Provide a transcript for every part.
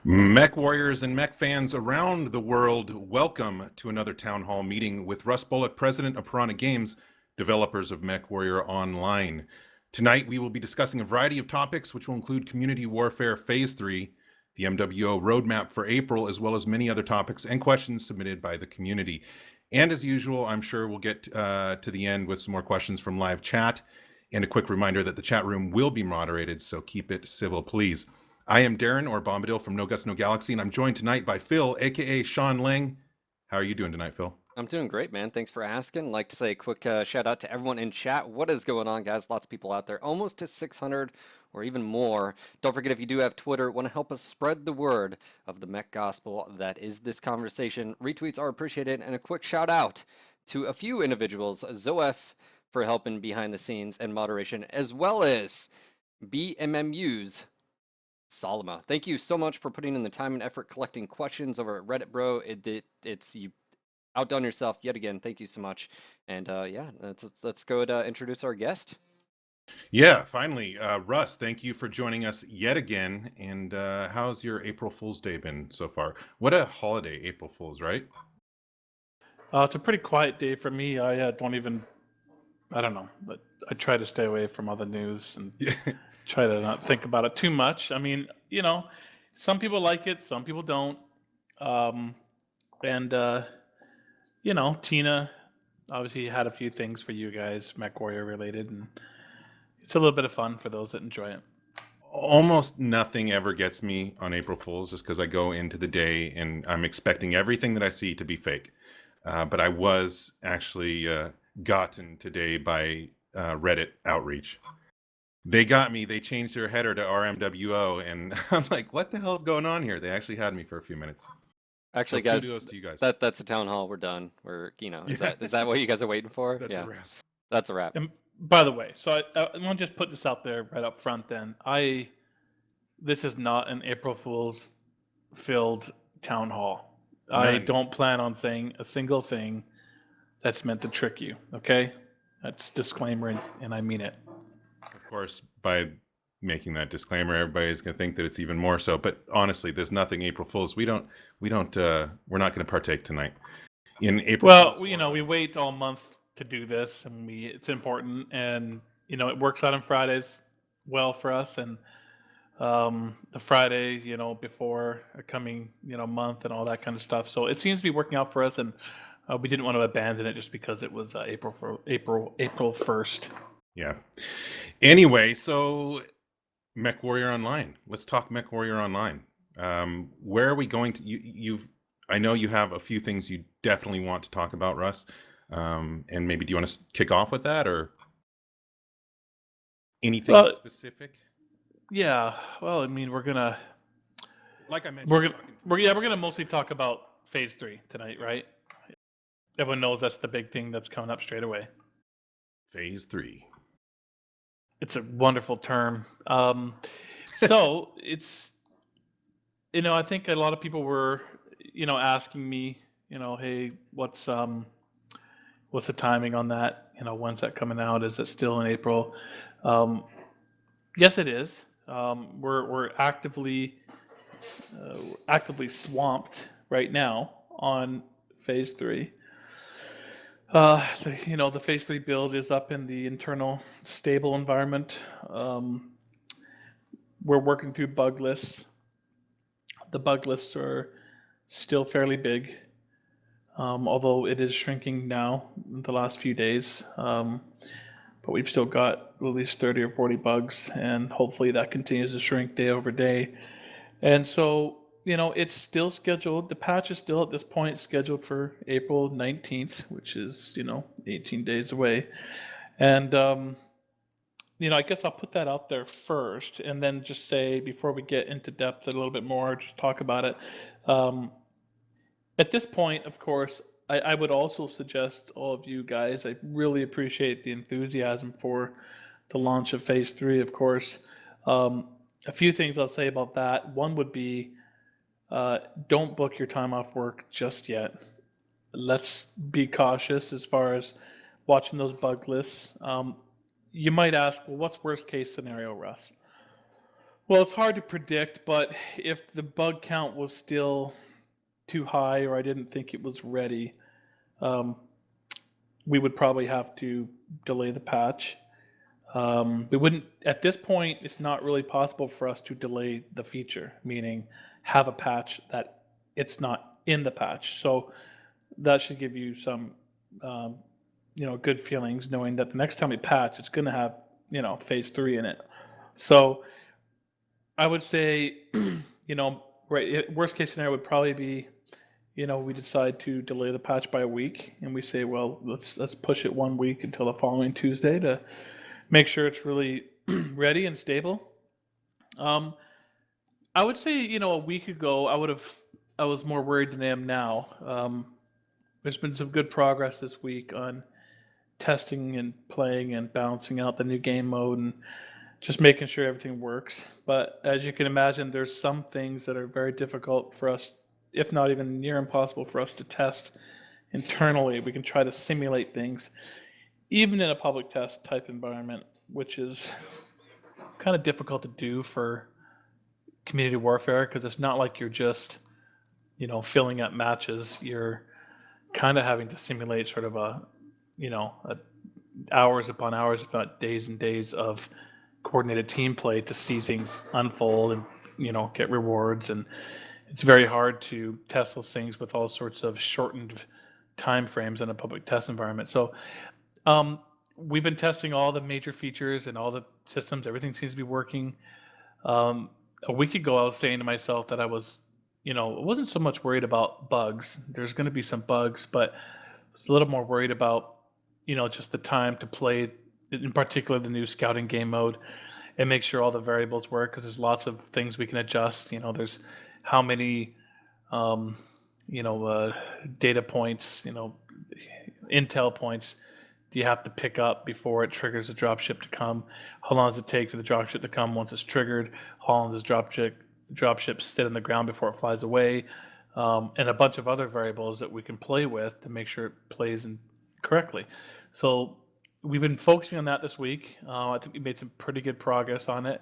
Mech warriors and mech fans around the world, welcome to another town hall meeting with Russ Bullock, president of Piranha Games, developers of Mech Warrior Online. Tonight we will be discussing a variety of topics which will include Community Warfare Phase 3, the MWO roadmap for April, as well as many other topics and questions submitted by the community. And as usual, I'm sure we'll get to the end with some more questions from live chat. And a quick reminder that the chat room will be moderated, so keep it civil, please. I am Daeron, or Bombadil, from NoGutsNoGalaxy, and I'm joined tonight by Phil, aka Sean Ling. How are you doing tonight, Phil? I'm doing great, man. Thanks for asking. I'd like to say a quick shout out to everyone in chat. What is going on, guys? Lots of people out there, almost to 600 or even more. Don't forget, if you do have Twitter, want to help us spread the word of the mech gospel that is this conversation, retweets are appreciated. And a quick shout out to a few individuals, Zoef for helping behind the scenes and moderation, as well as BMMU's Salama. Thank you so much for putting in the time and effort collecting questions over at Reddit, bro. It's you outdone yourself yet again. Thank you so much. And yeah, let's go and introduce our guest. Yeah, finally. Russ, thank you for joining us yet again. And how's your April Fool's Day been so far? What a holiday, April Fool's, right? It's a pretty quiet day for me. I don't know. But I try to stay away from all the news and try to not think about it too much. I mean, some people like it, some people don't. And Tina obviously had a few things for you guys, Mech Warrior related, and it's a little bit of fun for those that enjoy it. Almost nothing ever gets me on April Fool's just because I go into the day and I'm expecting everything that I see to be fake. But I was actually gotten today by Reddit outreach. They got me. They changed their header to RMWO, and I'm like, what the hell is going on here? They actually had me for a few minutes. Actually, So guys, kudos to you guys. that's a town hall. We're done. Is that what you guys are waiting for? That's a wrap. That's a wrap. And by the way, so I want to just put this out there right up front. Then this is not an April Fool's filled town hall. I None. don't plan on saying a single thing that's meant to trick you. Okay, that's disclaimer, and I mean it. Of course, by making that disclaimer, everybody's going to think that it's even more so. But honestly, there's nothing April Fool's. We're not going to partake tonight in April. Well, Fool's we wait all month to do this, and it's important, and it works out on Fridays well for us, and the Friday, before a coming, month and all that kind of stuff. So it seems to be working out for us, and we didn't want to abandon it just because it was April 1st. Yeah. Anyway, so Mech Warrior Online. Let's talk Mech Warrior Online. Where are we going to? I know you have a few things you definitely want to talk about, Russ. And maybe do you want to kick off with that or anything specific? Yeah. Well, I mean, we're gonna, like I mentioned, we're gonna mostly talk about Phase 3 tonight, right? Everyone knows that's the big thing that's coming up straight away. Phase 3. It's a wonderful term. So it's, I think a lot of people were, asking me, hey, what's the timing on that? When's that coming out? Is it still in April? Yes, it is. We're actively swamped right now on Phase 3. The Phase 3 build is up in the internal stable environment. We're working through bug lists. The bug lists are still fairly big, although it is shrinking now in the last few days. But we've still got at least 30 or 40 bugs, and hopefully that continues to shrink day over day. And so, it's still scheduled. The patch is still at this point scheduled for April 19th, which is, 18 days away. And, I guess I'll put that out there first, and then just say, before we get into depth a little bit more, just talk about it. At this point, of course, I would also suggest all of you guys, I really appreciate the enthusiasm for the launch of Phase 3, of course. A few things I'll say about that. One would be, don't book your time off work just yet. Let's be cautious as far as watching those bug lists. You might ask, well, what's worst case scenario, Russ? Well, it's hard to predict, but if the bug count was still too high or I didn't think it was ready, um, we would probably have to delay the patch. We wouldn't, at this point, it's not really possible for us to delay the feature, meaning have a patch that it's not in the patch. So that should give you some, um, good feelings knowing that the next time we patch, it's going to have, phase 3 in it. So I would say, right, worst case scenario would probably be, we decide to delay the patch by a week, and we say, well, let's push it 1 week until the following Tuesday to make sure it's really ready and stable. Um, I would say, a week ago, I was more worried than I am now. There's been some good progress this week on testing and playing and balancing out the new game mode and just making sure everything works. But as you can imagine, there's some things that are very difficult for us, if not even near impossible for us to test internally. We can try to simulate things, even in a public test type environment, which is kind of difficult to do for community warfare because it's not like you're just, filling up matches. You're kind of having to simulate sort of a hours upon hours, if not days and days of coordinated team play to see things unfold and get rewards. And it's very hard to test those things with all sorts of shortened time frames in a public test environment. So we've been testing all the major features and all the systems. Everything seems to be working. A week ago, I was saying to myself that I was, I wasn't so much worried about bugs. There's going to be some bugs, but I was a little more worried about, just the time to play, in particular the new scouting game mode, and make sure all the variables work, because there's lots of things we can adjust. There's how many, data points, intel points do you have to pick up before it triggers the dropship to come? How long does it take for the dropship to come once it's triggered? How long does dropship sit on the ground before it flies away? And a bunch of other variables that we can play with to make sure it plays correctly. So we've been focusing on that this week. I think we made some pretty good progress on it.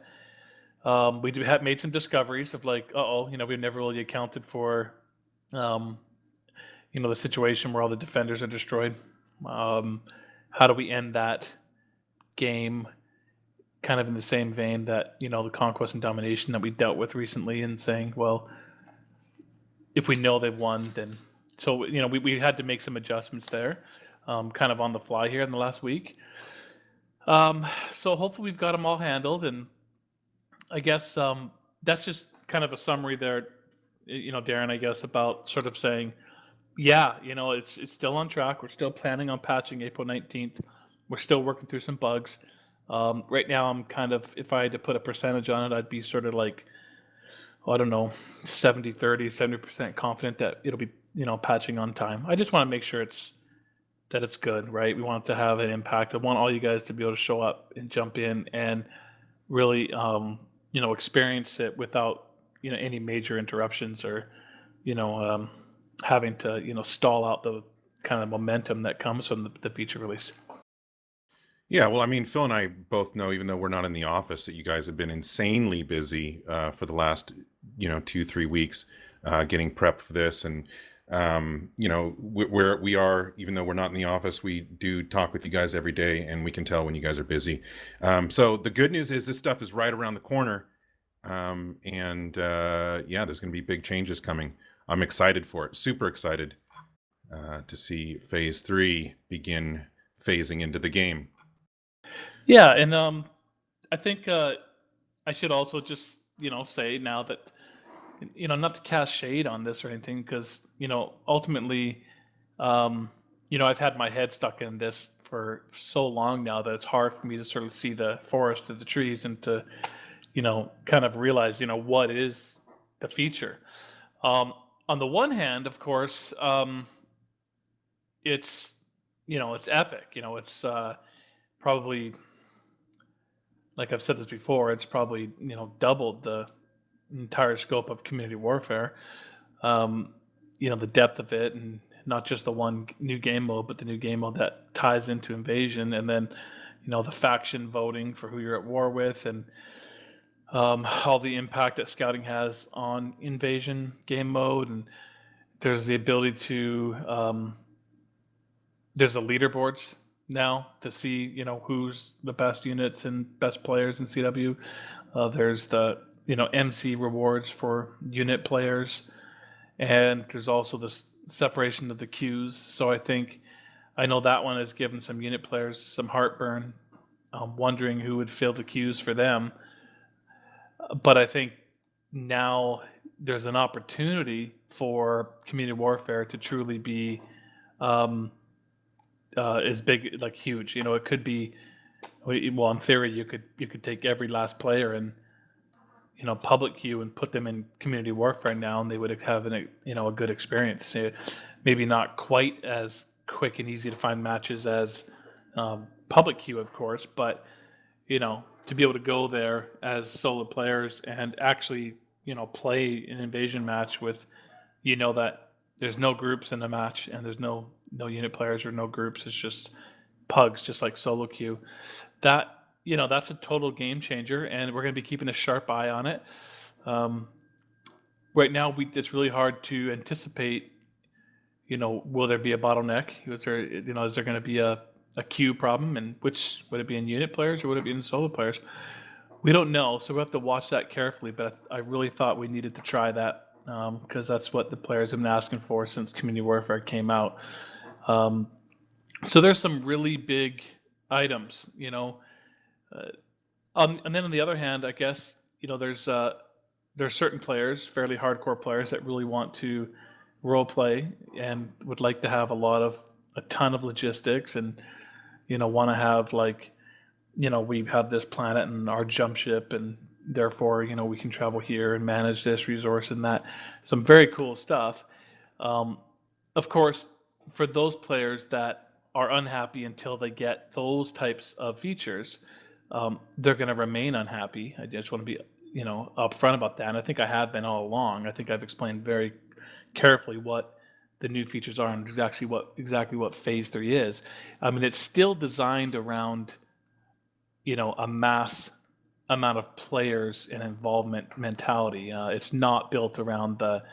We have made some discoveries of like, we've never really accounted for, the situation where all the defenders are destroyed. How do we end that game kind of in the same vein that, the conquest and domination that we dealt with recently, and saying, well, if we know they've won, then... So, we had to make some adjustments there, kind of on the fly here in the last week. So hopefully we've got them all handled, and I guess that's just kind of a summary there, Daeron, I guess, about sort of saying, yeah, it's still on track. We're still planning on patching April 19th. We're still working through some bugs. Right now, I'm kind of, if I had to put a percentage on it, I'd be sort of like, I don't know, 70-30, 70% confident that it'll be, patching on time. I just want to make sure that it's good, right? We want it to have an impact. I want all you guys to be able to show up and jump in and really, experience it without, any major interruptions or, having to, stall out the kind of momentum that comes from the feature release. Yeah, well, I mean, Phil and I both know, even though we're not in the office, that you guys have been insanely busy for the last, 2-3 weeks getting prepped for this. And, we are, even though we're not in the office, we do talk with you guys every day, and we can tell when you guys are busy. So the good news is this stuff is right around the corner. Yeah, there's going to be big changes coming. I'm excited for it, super excited to see phase 3 begin phasing into the game. Yeah, and I think I should also just say now that not to cast shade on this or anything, because ultimately I've had my head stuck in this for so long now that it's hard for me to sort of see the forest through the trees and to kind of realize what is the feature. On the one hand, of course, it's it's epic. It's probably, like I've said this before, it's probably doubled the entire scope of community warfare. The depth of it, and not just the one new game mode, but the new game mode that ties into invasion, and then the faction voting for who you're at war with, and all the impact that scouting has on invasion game mode, and there's the ability to there's the leaderboards now to see who's the best units and best players in CW. There's the MC rewards for unit players, and there's also this separation of the queues. So I know that one has given some unit players some heartburn, wondering who would fill the queues for them. But I think now there's an opportunity for community warfare to truly be is big, like huge. It could be, well, in theory, you could take every last player and public queue and put them in community warfare now, and they would have a good experience. Maybe not quite as quick and easy to find matches as public queue, of course, but to be able to go there as solo players and actually play an invasion match with that there's no groups in the match, and there's no unit players or no groups. It's just pugs, just like solo queue. That's a total game changer, and we're going to be keeping a sharp eye on it. Right now, it's really hard to anticipate. Will there be a bottleneck? Is there going to be a queue problem, and which would it be in unit players or would it be in solo players? We don't know, so we have to watch that carefully. But I really thought we needed to try that because that's what the players have been asking for since Community Warfare came out. So there's some really big items, and then on the other hand, I guess there's certain players, fairly hardcore players, that really want to role play and would like to have a ton of logistics, and want to have we have this planet and our jump ship, and therefore we can travel here and manage this resource and that. Some very cool stuff. Of course, for those players that are unhappy until they get those types of features, they're going to remain unhappy. I just want to be upfront about that, and I think I have been all along. I think I've explained very carefully what the new features are and exactly what Phase 3 is. I mean, it's still designed around a mass amount of players and involvement mentality. It's not built around the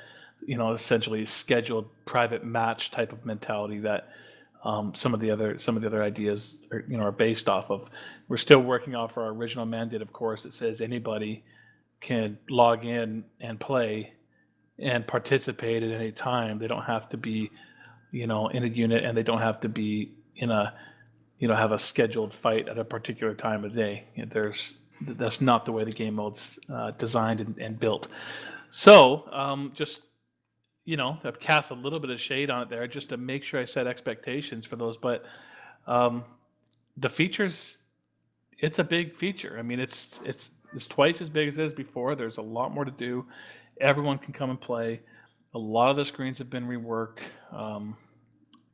essentially scheduled private match type of mentality that some of the other ideas are based off of. We're still working off our original mandate, of course. It says anybody can log in and play and participate at any time. They don't have to be in a unit, and they don't have to be in a have a scheduled fight at a particular time of day. That's not the way the game mode's designed and built. So just I've cast a little bit of shade on it there just to make sure I set expectations for those. But the features, it's a big feature. I mean, it's twice as big as it is before. There's a lot more to do. Everyone can come and play. A lot of the screens have been reworked,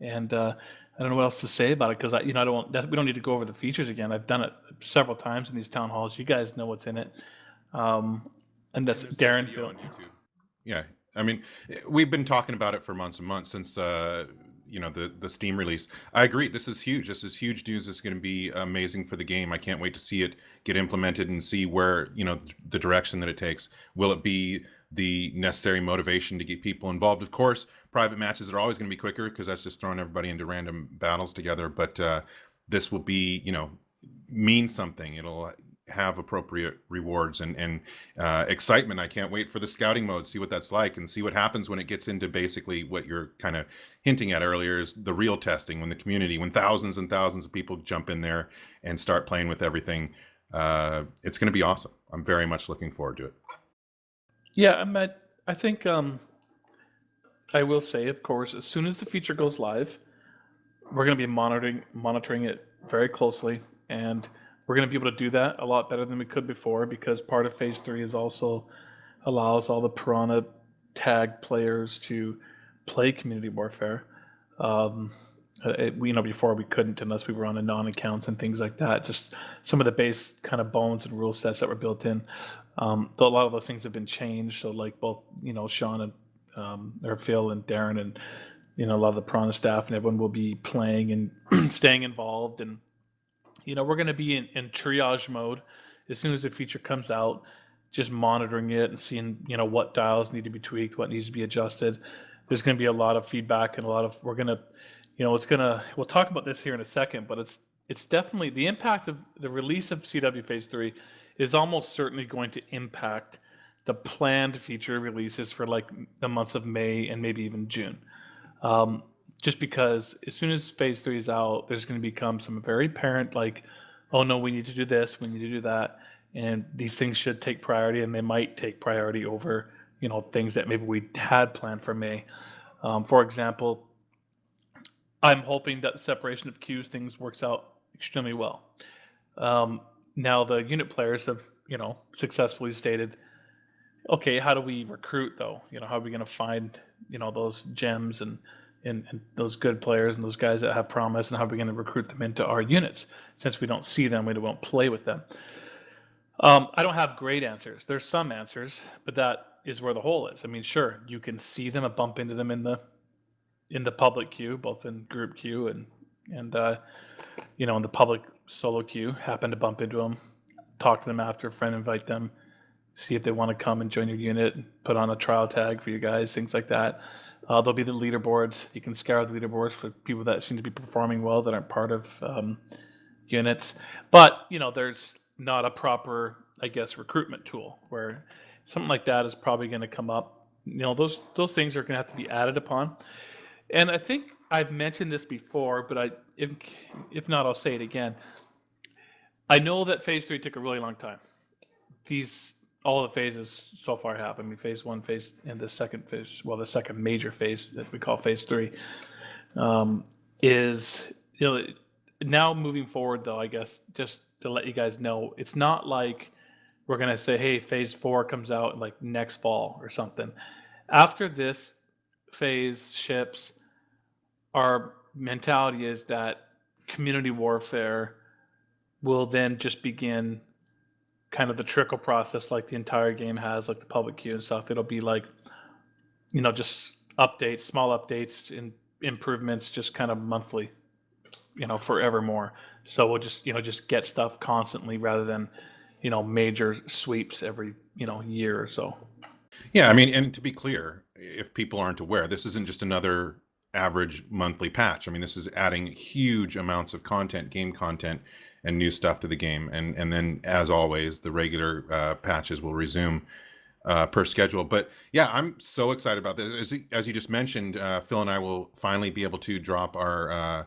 and I don't know what else to say about it because we don't need to go over the features again. I've done it several times in these town halls. You guys know what's in it, and that's Daeron. On YouTube. Yeah, I mean, we've been talking about it for months and months since the Steam release. I agree. This is huge. This is huge news. It's going to be amazing for the game. I can't wait to see it get implemented and see where the direction that it takes. Will it be the necessary motivation to get people involved? Of course, private matches are always going to be quicker because that's just throwing everybody into random battles together. But this will be, mean something. It'll have appropriate rewards and excitement. I can't wait for the scouting mode, see what that's like, and see what happens when it gets into basically what you're kind of hinting at earlier is the real testing, when thousands and thousands of people jump in there and start playing with everything. It's going to be awesome. I'm very much looking forward to it. Yeah, I think I will say, of course, as soon as the feature goes live, we're going to be monitoring it very closely, and we're going to be able to do that a lot better than we could before, because part of Phase 3 is also allows all the Piranha tag players to play Community Warfare. Before we couldn't unless we were on anon accounts and things like that. Just some of the base kind of bones and rule sets that were built in. Though a lot of those things have been changed. So like both, Sean and or Phil and Daeron and a lot of the Piranha staff and everyone will be playing and staying involved. And we're going to be in triage mode as soon as the feature comes out. just monitoring it and seeing, what dials need to be tweaked, what needs to be adjusted. There's going to be a lot of feedback and we'll talk about this here in a second, but it's definitely the impact of the release of CW Phase 3 is almost certainly going to impact the planned feature releases for like the months of May and maybe even June. Just because as soon as Phase 3 is out, there's going to become some very apparent, like, oh no, we need to do this, we need to do that. And these things should take priority, and they might take priority over, things that maybe we had planned for May. For example, I'm hoping that the separation of queues things works out extremely well. Now the unit players have, successfully stated, okay, how do we recruit though? How are we going to find, those gems and those good players and those guys that have promise, and how are we going to recruit them into our units? Since we don't see them, we won't play with them. I don't have great answers. There's some answers, but that is where the hole is. I mean, sure, you can see them and bump into them in the public queue, both in group queue and in the public solo queue. Happen to bump into them, talk to them after, friend invite them, see if they want to come and join your unit, put on a trial tag for you guys, things like that. There'll be the leaderboards. You can scour the leaderboards for people that seem to be performing well that aren't part of units. But there's not a proper, I guess, recruitment tool where something like that is probably going to come up. Those things are going to have to be added upon. And I think I've mentioned this before, but if not, I'll say it again. I know that Phase 3 took a really long time. All the phases so far happened. I mean, Phase 1, and the second phase, the second major phase that we call Phase 3, is now moving forward. Though I guess just to let you guys know, it's not like we're gonna say, hey, Phase 4 comes out like next fall or something. After this phase ships, our mentality is that community warfare will then just begin kind of the trickle process like the entire game has, like the public queue and stuff. It'll be like, just updates, small updates and improvements, just kind of monthly, forevermore. So we'll just get stuff constantly rather than, major sweeps every, year or so. Yeah, I mean, and to be clear, if people aren't aware, this isn't just another average monthly patch. I mean, this is adding huge amounts of content, game content, and new stuff to the game. And then, as always, the regular patches will resume per schedule. But yeah, I'm so excited about this. As you just mentioned, Phil and I will finally be able to drop our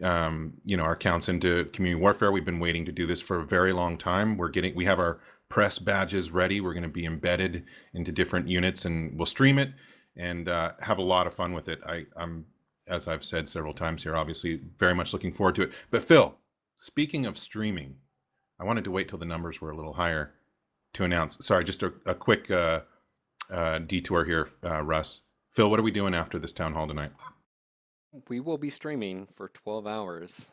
our counts into community warfare. We've been waiting to do this for a very long time. We have our press badges ready. We're going to be embedded into different units, and we'll stream it and have a lot of fun with it. I'm, as I've said several times here, obviously very much looking forward to it. But Phil, speaking of streaming, I wanted to wait till the numbers were a little higher to announce. Sorry, just a quick detour here, Russ. Phil, what are we doing after this town hall tonight? We will be streaming for 12 hours.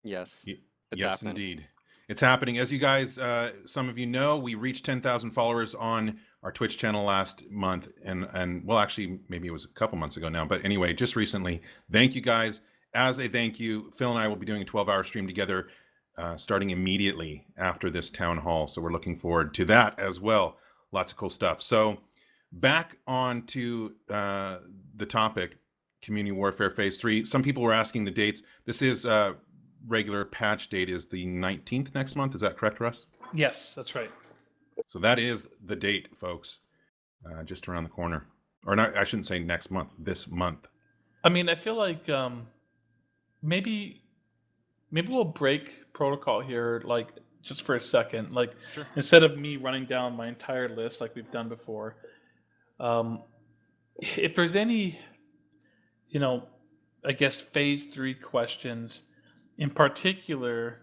Yes, it's yes, happening. Indeed. It's happening. As you guys, some of you know, we reached 10,000 followers on our Twitch channel last month. And well, actually, maybe it was a couple months ago now. But anyway, just recently. Thank you guys. As a thank you, Phil and I will be doing a 12-hour stream together starting immediately after this town hall. So we're looking forward to that as well. Lots of cool stuff. So back on to the topic, Community Warfare Phase 3. Some people were asking the dates. This is regular patch date is the 19th next month. Is that correct, Russ? Yes, that's right. So that is the date, folks. Just around the corner. Or not, I shouldn't say next month, this month. I mean, I feel like maybe we'll break protocol here, like just for a second. Like, sure. Instead of me running down my entire list like we've done before, if there's any, I guess Phase 3 questions in particular,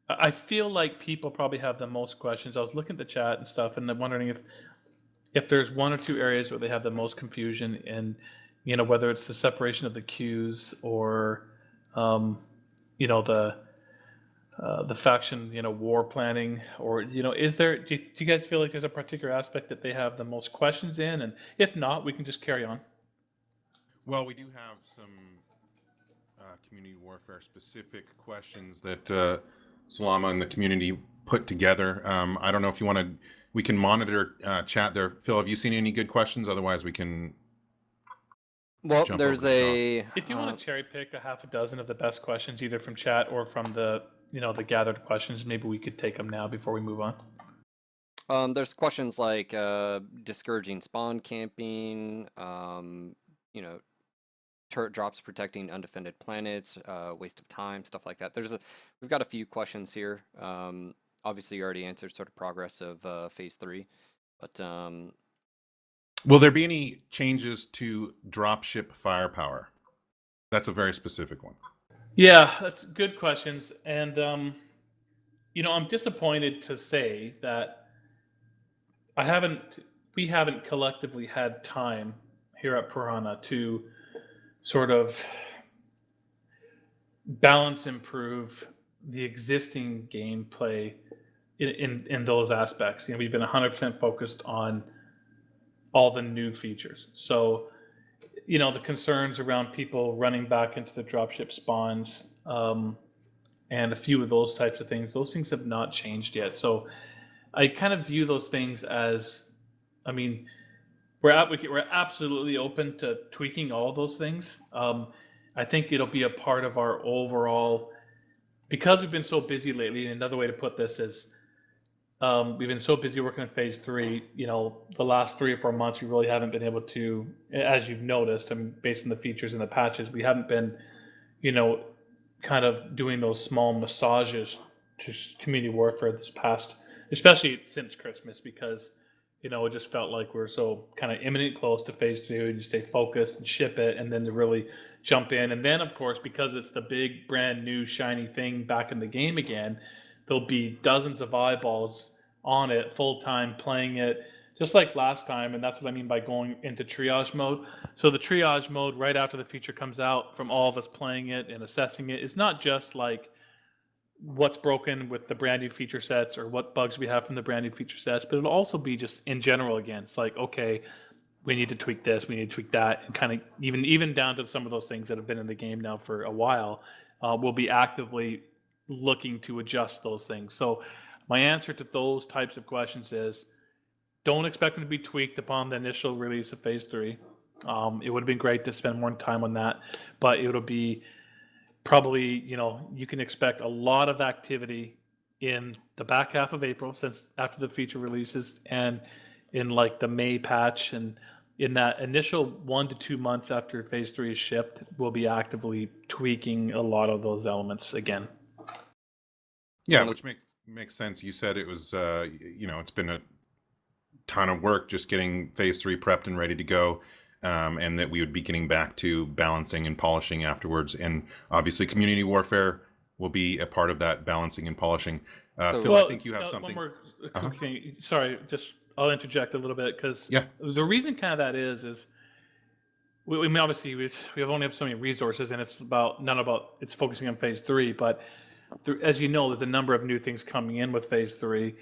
I feel like people probably have the most questions. I was looking at the chat and stuff, and I'm wondering if there's one or two areas where they have the most confusion, and whether it's the separation of the queues or the faction war planning, or is there? Do you guys feel like there's a particular aspect that they have the most questions in, and if not, we can just carry on. Well, we do have some community warfare specific questions that Salama and the community put together. I don't know if you want to. We can monitor chat there. Phil, have you seen any good questions? Otherwise, we can. Well, Jump there's over to Sean. a If you want to cherry pick a half a dozen of the best questions, either from chat or from the the gathered questions, maybe we could take them now before we move on. there's questions like discouraging spawn camping, turret drops protecting undefended planets, waste of time, stuff like that. We've got a few questions here. Obviously, you already answered sort of progress of phase 3, but will there be any changes to dropship firepower? That's a very specific one. Yeah, that's good questions, and I'm disappointed to say that we haven't collectively had time here at Piranha to sort of balance improve the existing gameplay in those aspects. We've been 100% focused on all the new features. So, the concerns around people running back into the dropship spawns, and a few of those types of things, those things have not changed yet. So I kind of view those things as, we're absolutely open to tweaking all those things. I think it'll be a part of our overall, because we've been so busy lately. And another way to put this is, we've been so busy working on phase 3. The last 3 or 4 months, we really haven't been able to, as you've noticed, based on the features and the patches, we haven't been, kind of doing those small massages to community warfare this past, especially since Christmas, because it just felt like we're so kind of imminent close to phase 2, and you stay focused and ship it, and then to really jump in. And then, of course, because it's the big brand new shiny thing back in the game again, there'll be dozens of eyeballs on it full time playing it, just like last time. And that's what I mean by going into triage mode. So the triage mode right after the feature comes out, from all of us playing it and assessing it, is not just like what's broken with the brand new feature sets or what bugs we have from the brand new feature sets, but it'll also be just in general again. It's like, okay, we need to tweak this, we need to tweak that, and kind of even down to some of those things that have been in the game now for a while. We'll be actively looking to adjust those things. So my answer to those types of questions is, don't expect them to be tweaked upon the initial release of phase 3. It would have been great to spend more time on that, but it'll be probably, you can expect a lot of activity in the back half of April, since after the feature releases, and in like the May patch, and in that initial 1 to 2 months after phase 3 is shipped, we'll be actively tweaking a lot of those elements again. Yeah, which makes sense. You said it was, it's been a ton of work just getting phase 3 prepped and ready to go. And that we would be getting back to balancing and polishing afterwards. And obviously community warfare will be a part of that balancing and polishing. Phil, I think you have something. One more quick thing. Sorry, I'll interject a little bit, because the reason kind of that is we obviously we only have so many resources, and it's it's focusing on phase 3, but as you know, there's a number of new things coming in with phase 3.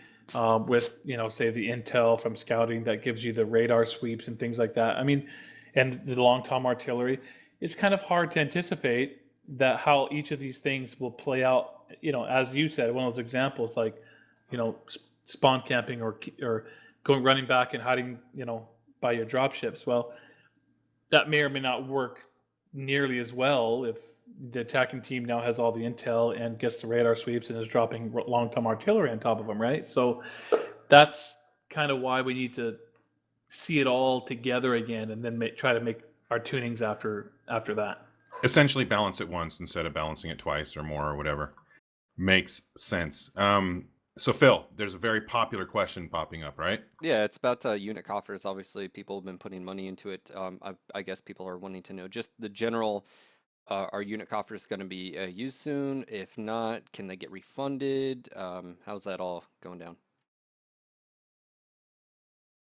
With say the intel from scouting that gives you the radar sweeps and things like that. And the long tom artillery. It's kind of hard to anticipate that how each of these things will play out. As you said, one of those examples, like spawn camping or running back and hiding by your drop ships. Well, that may or may not work nearly as well if the attacking team now has all the intel and gets the radar sweeps and is dropping long-term artillery on top of them, right? So that's kind of why we need to see it all together again, and then try to make our tunings after that. Essentially balance it once instead of balancing it twice or more or whatever. Makes sense. So Phil, there's a very popular question popping up, right? Yeah, it's about unit coffers. Obviously, people have been putting money into it. I guess people are wanting to know just the general. Are unit coffers going to be used soon? If not, can they get refunded? How's that all going down?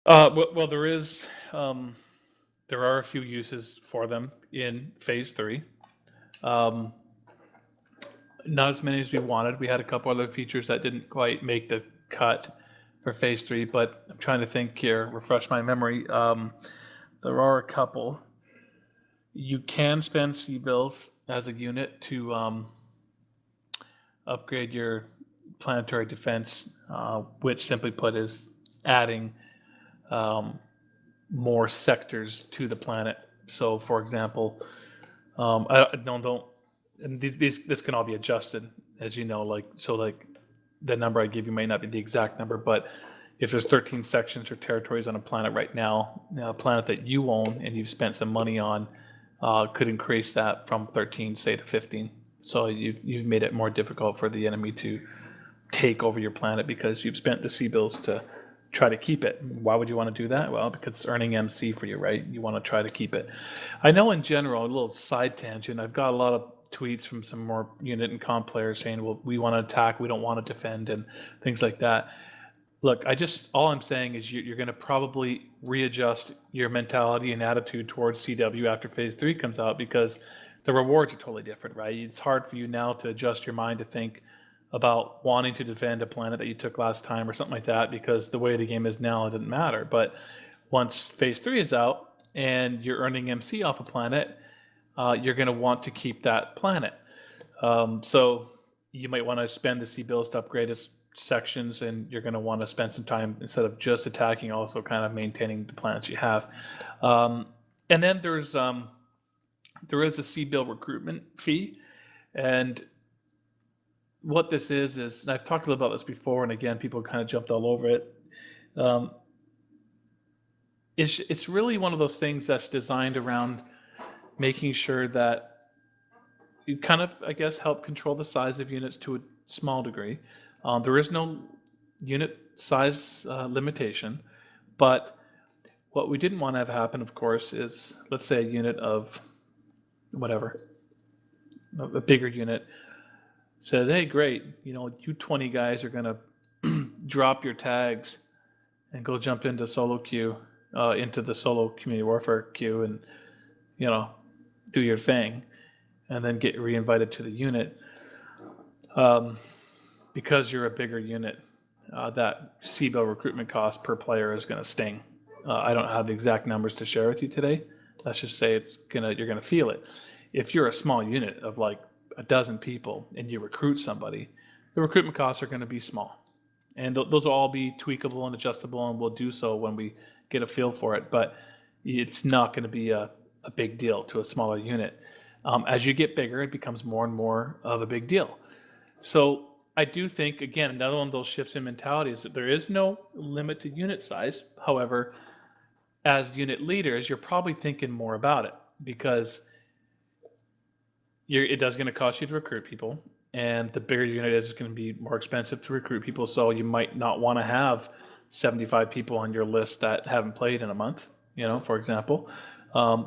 Well, there are a few uses for them in phase 3. Not as many as we wanted. We had a couple other features that didn't quite make the cut for phase 3, but I'm trying to think here, refresh my memory. There are a couple. You can spend C-bills as a unit to upgrade your planetary defense, which simply put is adding more sectors to the planet. So, for example, don't, and this can all be adjusted, as you know. Like the number I give you may not be the exact number, but if there's 13 sections or territories on a planet right now, a planet that you own and you've spent some money on could increase that from 13, say, to 15. So you've made it more difficult for the enemy to take over your planet because you've spent the sea bills to try to keep it. Why would you want to do that? Well, because it's earning MC for you, right? You want to try to keep it. I know in general, a little side tangent, I've got a lot of tweets from some more unit and comp players saying, well, we want to attack, we don't want to defend, and things like that. Look, all I'm saying is you're going to probably readjust your mentality and attitude towards CW after Phase 3 comes out, because the rewards are totally different, right? It's hard for you now to adjust your mind to think about wanting to defend a planet that you took last time or something like that, because the way the game is now, it doesn't matter. But once Phase 3 is out and you're earning MC off a planet, you're going to want to keep that planet. So you might want to spend the C bills to upgrade its sections, and you're going to want to spend some time, instead of just attacking, also kind of maintaining the planets you have. And then there is a C bill recruitment fee, and what this is, and I've talked a little about this before, and again, people kind of jumped all over it. It's really one of those things that's designed around making sure that you kind of, I guess, help control the size of units to a small degree. There is no unit size limitation, but what we didn't want to have happen, of course, is, let's say, a unit of whatever, a bigger unit says, hey, great, you 20 guys are going to drop your tags and go jump into solo queue, into the solo community warfare queue, and, do your thing, and then get re-invited to the unit. Because you're a bigger unit, that C-bill recruitment cost per player is going to sting. I don't have the exact numbers to share with you today. Let's just say you're going to feel it. If you're a small unit of like a dozen people and you recruit somebody, the recruitment costs are going to be small. And those will all be tweakable and adjustable, and we'll do so when we get a feel for it. But it's not going to be a big deal to a smaller unit. As you get bigger, it becomes more and more of a big deal. So I do think, again, another one of those shifts in mentality is that there is no limit to unit size. However, as unit leaders, you're probably thinking more about it, because it does going to cost you to recruit people, and the bigger unit is going to be more expensive to recruit people. So you might not want to have 75 people on your list that haven't played in a month, for example.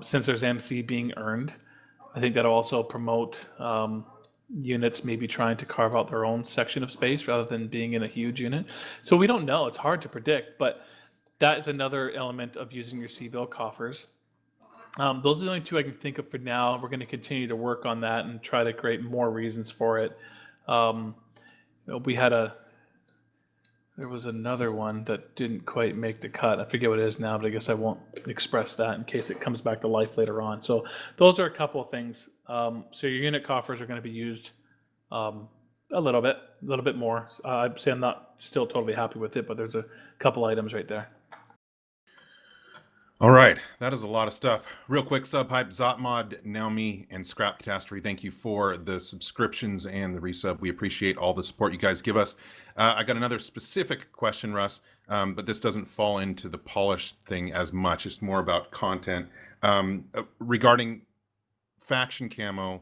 Since there's MC being earned, I think that'll also promote units maybe trying to carve out their own section of space rather than being in a huge unit. So we don't know. It's hard to predict, but that is another element of using your C-bill coffers. Those are the only two I can think of for now. We're going to continue to work on that and try to create more reasons for it. There was another one that didn't quite make the cut. I forget what it is now, but I guess I won't express that in case it comes back to life later on. So those are a couple of things. So your unit coffers are going to be used a little bit more. I'd say I'm not still totally happy with it, but there's a couple items right there. All right, that is a lot of stuff. Real quick, Subhype, Zotmod, Naomi, and Scrap Catastrophe, thank you for the subscriptions and the resub. We appreciate all the support you guys give us. I got another specific question, Russ, but this doesn't fall into the polished thing as much. It's more about content. Regarding faction camo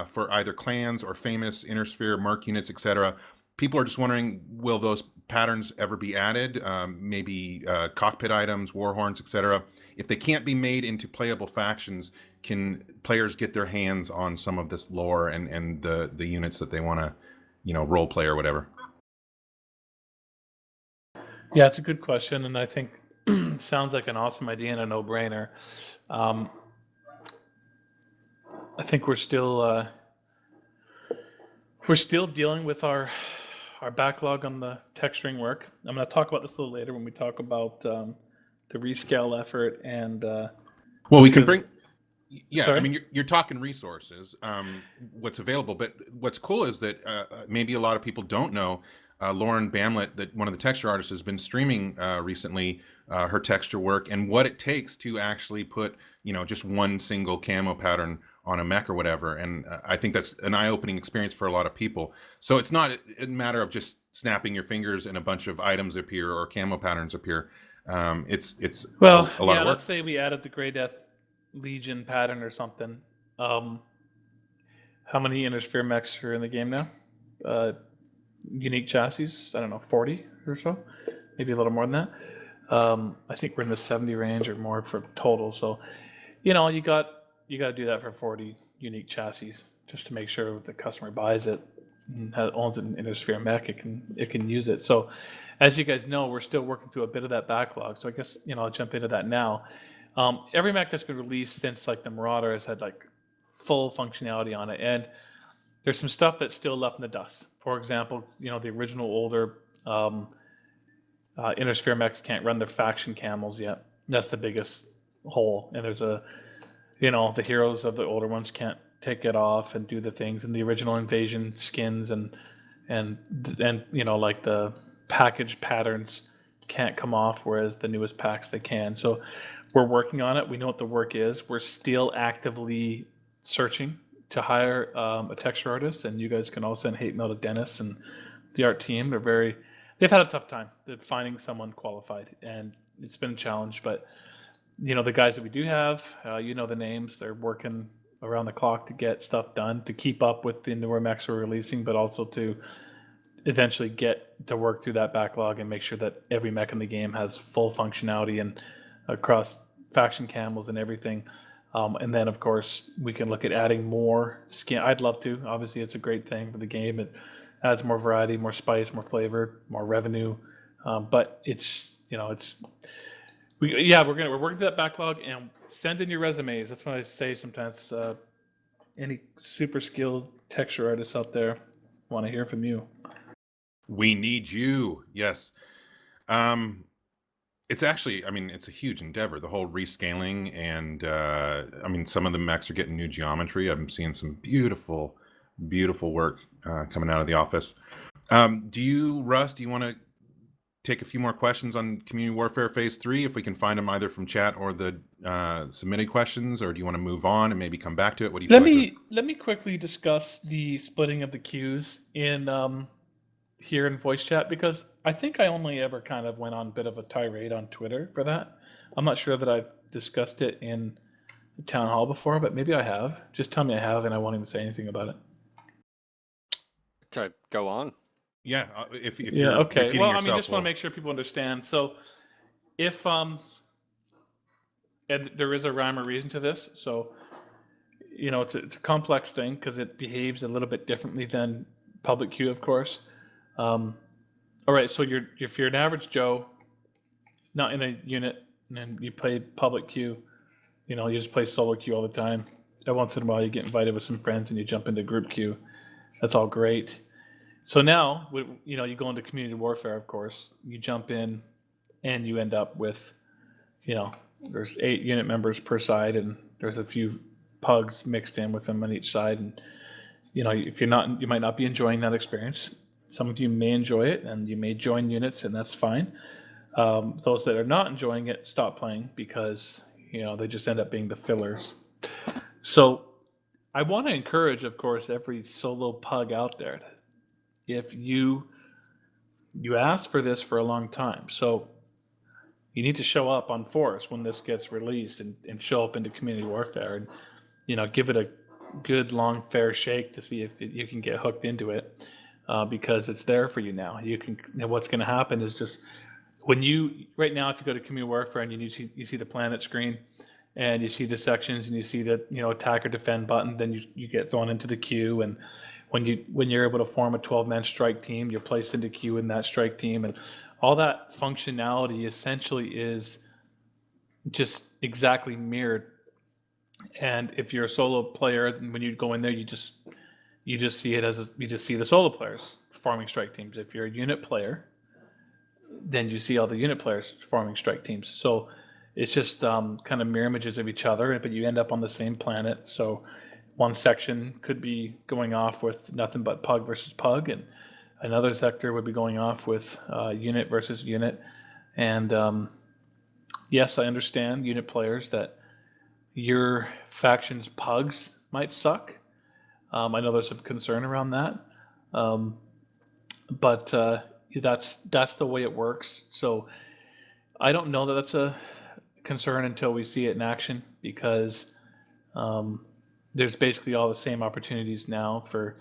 for either clans or famous Innersphere, Mark units, etc., people are just wondering, will those patterns ever be added? Maybe cockpit items, war horns, etc. If they can't be made into playable factions, can players get their hands on some of this lore and the units that they want to, role play or whatever? Yeah, it's a good question, and I think it sounds like an awesome idea and a no-brainer. I think we're still dealing with our backlog on the texturing work. I'm going to talk about this a little later when we talk about the rescale effort and. Well, we can bring Yeah, I Sorry. mean, you're talking resources, what's available, but what's cool is that maybe a lot of people don't know. Lauren Bamlett, that one of the texture artists, has been streaming recently her texture work and what it takes to actually put, just one single camo pattern on a mech or whatever. And I think that's an eye-opening experience for a lot of people. So it's not a matter of just snapping your fingers and a bunch of items appear or camo patterns appear. It's Well, a lot yeah, of let's work. say we added the Grey Death Legion pattern or something. Um, how many Innersphere mechs are in the game now? Unique chassis, I don't know, 40 or so, maybe a little more than that. I think we're in the 70 range or more for total. So, you got to do that for 40 unique chassis just to make sure the customer buys it and owns an Innersphere mech, it can use it. So, as you guys know, we're still working through a bit of that backlog. So I guess I'll jump into that now. Every mech that's been released since like the Marauder has had like full functionality on it, and there's some stuff that's still left in the dust. For example, the original older Innersphere mechs can't run their faction camels yet. That's the biggest hole. And there's the heroes of the older ones can't take it off and do the things, and the original invasion skins and like the package patterns can't come off, whereas the newest packs they can. So we're working on it. We know what the work is. We're still actively searching to hire a texture artist, and you guys can all send hate mail to Dennis and the art team. They've had a tough time finding someone qualified, and it's been a challenge. But the guys that we do have, the names. They're working around the clock to get stuff done, to keep up with the newer mechs we're releasing, but also to eventually get to work through that backlog and make sure that every mech in the game has full functionality and across faction camels and everything. And then, of course, we can look at adding more skin. I'd love to. Obviously, it's a great thing for the game. It adds more variety, more spice, more flavor, more revenue. But we're working through that backlog, and send in your resumes. That's what I say sometimes. Any super skilled texture artists out there, want to hear from you. We need you. Yes. Um, it's actually, I mean, it's a huge endeavor, the whole rescaling. And I mean, some of the mechs are getting new geometry. I'm seeing some beautiful, beautiful work coming out of the office. Russ, do you want to take a few more questions on Community Warfare Phase 3, if we can find them either from chat or the submitted questions, or do you want to move on and maybe come back to it? What do you feel like? Let me quickly discuss the splitting of the queues in here in voice chat, because I think I only ever kind of went on a bit of a tirade on Twitter for that. I'm not sure that I've discussed it in town hall before, but maybe I have. Just tell me I have, and I won't even say anything about it. Okay, go on. Yeah, if Yeah. you're Okay. repeating Well, I yourself, mean, just want to make sure people understand. So, if and there is a rhyme or reason to this, so it's a complex thing because it behaves a little bit differently than public queue, of course. All right, so if you're an average Joe, not in a unit, and you play public queue, you just play solo queue all the time. Every once in a while, you get invited with some friends and you jump into group queue. That's all great. So now, you go into community warfare, of course. You jump in, and you end up with, there's 8 unit members per side, and there's a few pugs mixed in with them on each side. And if you're not, you might not be enjoying that experience. Some of you may enjoy it, and you may join units, and that's fine. Those that are not enjoying it, stop playing, because they just end up being the fillers. So I want to encourage, of course, every solo pug out there. If you asked for this for a long time, so you need to show up on Force when this gets released, and show up into community warfare, and give it a good long fair shake to see if you can get hooked into it, because it's there for you now. What's going to happen is just right now, if you go to community warfare and you see the planet screen, and you see the sections, and you see the attack or defend button, then you get thrown into the queue. And when you're able to form a 12-man strike team, you're placed into queue in that strike team, and all that functionality essentially is just exactly mirrored. And if you're a solo player, when you go in there, you just see it as you just see the solo players forming strike teams. If you're a unit player, then you see all the unit players forming strike teams. So It's just kind of mirror images of each other, but you end up on the same planet. So one section could be going off with nothing but pug versus pug, and another sector would be going off with unit versus unit. And yes, I understand, unit players, that your faction's pugs might suck. I know there's some concern around that, but that's the way it works. So I don't know that that's a concern until we see it in action, because there's basically all the same opportunities now for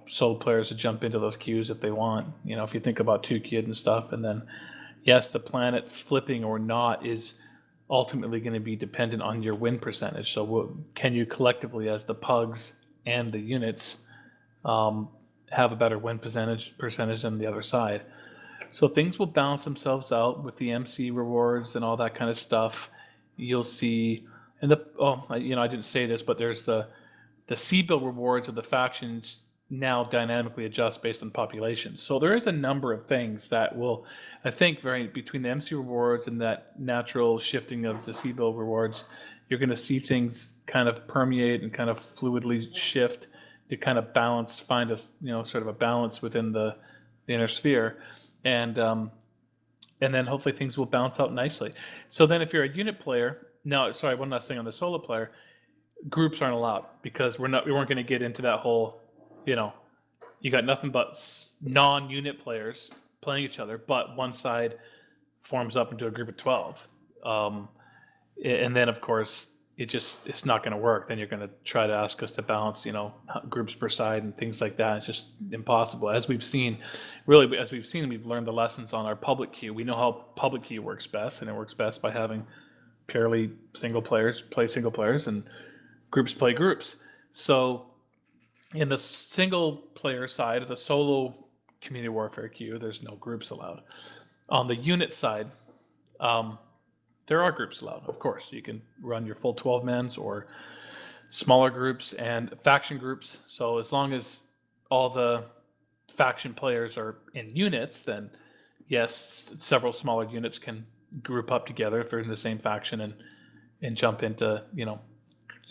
solo players to jump into those queues if they want. If you think about 2Kid and stuff, and then yes, the planet flipping or not is ultimately going to be dependent on your win percentage. So can you collectively, as the pugs and the units, have a better win percentage than the other side? So things will balance themselves out with the MC rewards and all that kind of stuff. You'll see, and I didn't say this, but there's the C-bill rewards of the factions now dynamically adjust based on population. So there is a number of things that will, I think, vary between the MC rewards and that natural shifting of the C-bill rewards. You're going to see things kind of permeate and kind of fluidly shift to kind of balance, find a sort of a balance within the inner sphere, and then hopefully things will balance out nicely. So then, if you're a unit player, now, sorry, one last thing on the solo player. Groups aren't allowed, because we weren't going to get into that whole, you got nothing but non-unit players playing each other, but one side forms up into a group of 12. And then, of course, it's not going to work. Then you're going to try to ask us to balance, groups per side and things like that. It's just impossible. As we've seen, we've learned the lessons on our public queue. We know how public queue works best, and it works best by having purely single players play single players and groups play groups. So in the single player side of the solo community warfare queue, there's no groups allowed. On the unit side, there are groups allowed. Of course, you can run your full 12-mans or smaller groups and faction groups. So as long as all the faction players are in units, then yes, several smaller units can group up together if they're in the same faction and jump into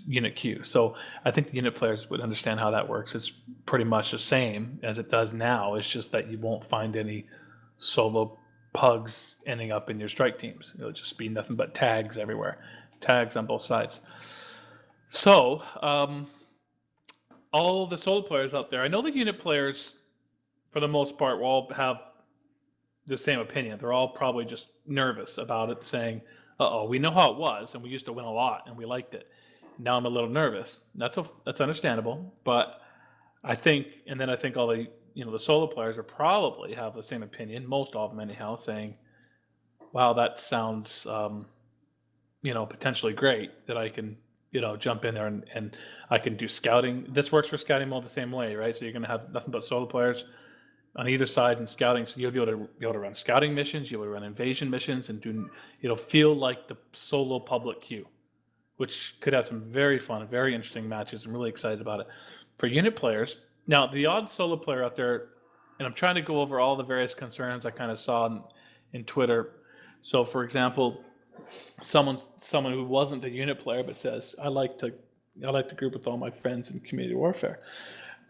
unit queue. So I think the unit players would understand how that works. It's pretty much the same as it does now. It's just that you won't find any solo pugs ending up in your strike teams. It'll just be nothing but tags everywhere, tags on both sides. So all the solo players out there, I know the unit players, for the most part, will all have the same opinion. They're all probably just nervous about it, saying, uh-oh, we know how it was, and we used to win a lot, and we liked it. Now I'm a little nervous. That's understandable, but I think all the the solo players are probably have the same opinion, most of them anyhow, saying, wow, that sounds potentially great, that I can jump in there and I can do scouting. This works for scouting mode the same way, right? So you're going to have nothing but solo players on either side in scouting, so you'll be able to run scouting missions, you'll be able to run invasion missions, and do feel like the solo public queue, which could have some very fun, very interesting matches. I'm really excited about it. For unit players, now the odd solo player out there, and I'm trying to go over all the various concerns I kind of saw in Twitter. So, for example, someone who wasn't a unit player but says, I like to group with all my friends in community warfare.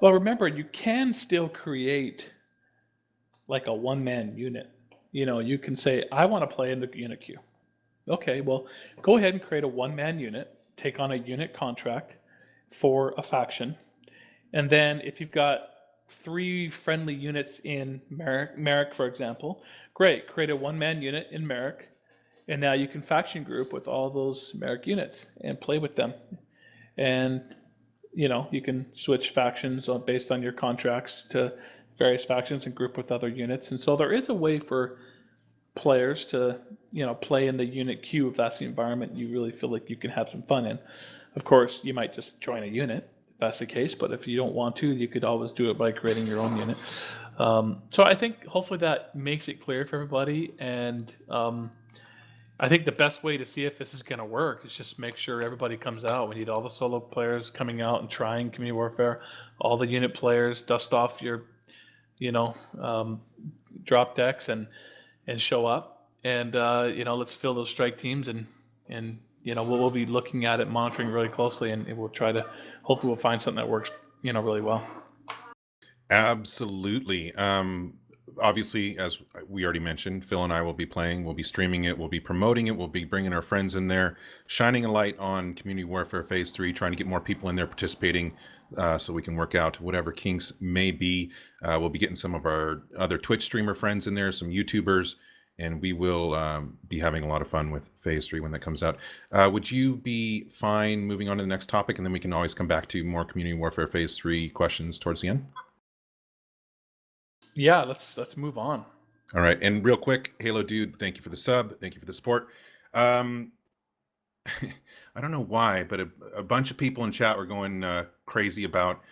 Well, remember, you can still create like a one-man unit. You can say, I want to play in the unit queue. Okay, well, go ahead and create a one-man unit, take on a unit contract for a faction, and then if you've got 3 friendly units in Merrick, for example, great, create a one-man unit in Merrick, and now you can faction group with all those Merrick units and play with them. And, you can switch factions based on your contracts to various factions and group with other units. And so there is a way for players to play in the unit queue if that's the environment you really feel like you can have some fun in. Of course, you might just join a unit if that's the case, but if you don't want to, you could always do it by creating your own unit. So I think hopefully that makes it clear for everybody, and I think the best way to see if this is going to work is just make sure everybody comes out. We need all the solo players coming out and trying community warfare, all the unit players, dust off your drop decks and show up, and let's fill those strike teams, and we'll be looking at it, monitoring really closely, and we'll try to hopefully we'll find something that works really well. Absolutely. Obviously, as we already mentioned, Phil and I will be playing, we'll be streaming it, we'll be promoting it, we'll be bringing our friends in there, shining a light on Community Warfare Phase 3, trying to get more people in there participating, so we can work out whatever kinks may be. We'll be getting some of our other Twitch streamer friends in there, some YouTubers, and we will be having a lot of fun with Phase 3 when that comes out. Would you be fine moving on to the next topic, and then we can always come back to more Community Warfare Phase 3 questions towards the end? Yeah, let's move on. All right, and real quick, Halo Dude, thank you for the sub, thank you for the support. I don't know why, but a bunch of people in chat were going crazy about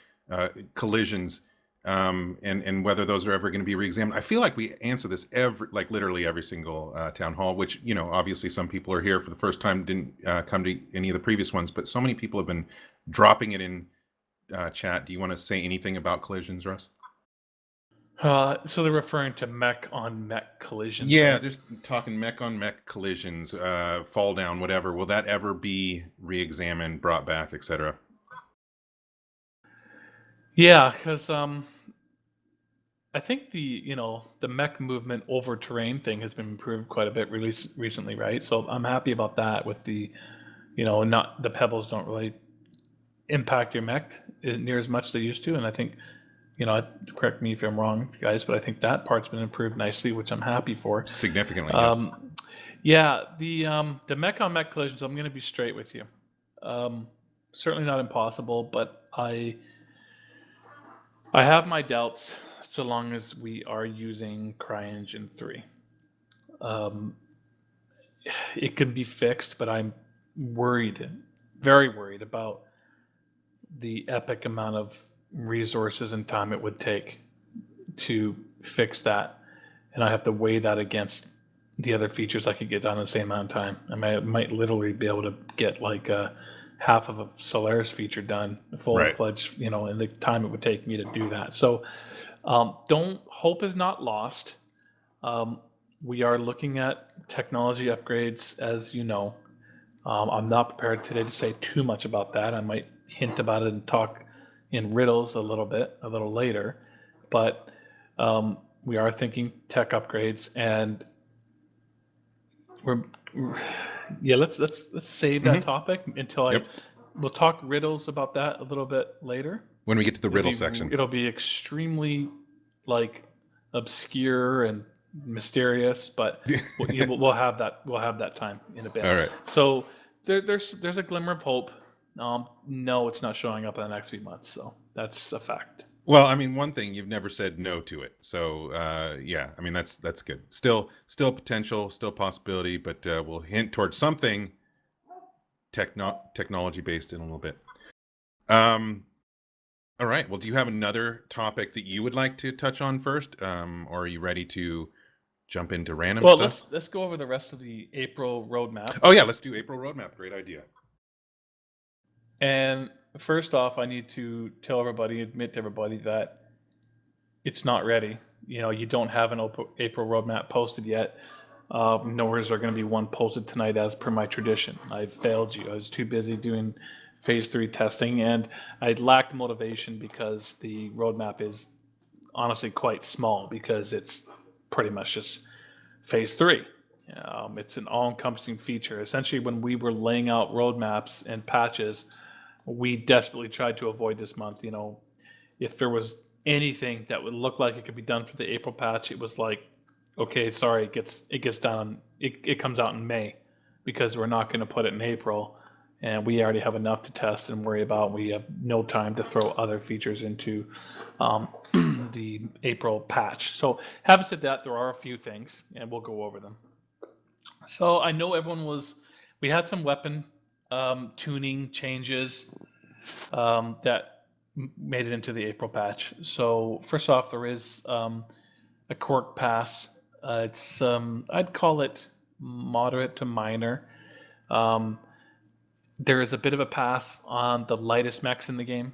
collisions, and whether those are ever going to be re-examined. I feel like we answer this literally every single town hall, which, obviously some people are here for the first time, didn't come to any of the previous ones, but so many people have been dropping it in chat. Do you want to say anything about collisions, Russ? So they're referring to mech on mech collisions. Yeah, just talking mech on mech collisions, fall down, whatever. Will that ever be re-examined, brought back, etc.? Yeah, because I think the mech movement over terrain thing has been improved quite a bit recently, right? So I'm happy about that. With the not the pebbles don't really impact your mech near as much as they used to, and I think correct me if I'm wrong, guys, but I think that part's been improved nicely, which I'm happy for. Significantly, yes. Yeah, the mech on mech collisions, I'm going to be straight with you. Certainly not impossible, but I have my doubts so long as we are using CryEngine 3. It can be fixed, but I'm worried, very worried about the epic amount of resources and time it would take to fix that, and I have to weigh that against the other features I could get done in the same amount of time. I might literally be able to get like half of a Solaris feature done full-fledged, in the time it would take me to do that. So hope is not lost. We are looking at technology upgrades, as you know. I'm not prepared today to say too much about that. I might hint about it and talk in riddles a little later, but we are thinking tech upgrades, and let's save that topic until we'll talk riddles about that a little bit later when we get to the riddle section. It'll be extremely obscure and mysterious, but we'll have that time in a bit. All right. So there's a glimmer of hope. No, it's not showing up in the next few months, so that's a fact. Well, I mean, one thing, you've never said no to it, so yeah, I mean, that's good. Still potential, still possibility, but we'll hint towards something technology based in a little bit. All right. Well, do you have another topic that you would like to touch on first, or are you ready to jump into random stuff? Well, let's go over the rest of the April roadmap. Oh yeah, let's do April roadmap. Great idea. And first off, I need to admit to everybody that it's not ready. You don't have an April roadmap posted yet. Nor is there going to be one posted tonight as per my tradition. I failed you. I was too busy doing Phase 3 testing, and I lacked motivation because the roadmap is honestly quite small because it's pretty much just Phase 3. It's an all-encompassing feature. Essentially, when we were laying out roadmaps and patches, we desperately tried to avoid this month. If there was anything that would look like it could be done for the April patch, it was like, okay, sorry, it gets done. It comes out in May because we're not going to put it in April, and we already have enough to test and worry about. We have no time to throw other features into the April patch. So having said that, there are a few things, and we'll go over them. So I know we had some weapon tuning changes that made it into the April patch. So first off, there is a quirk pass. It's I'd call it moderate to minor. There is a bit of a pass on the lightest mechs in the game.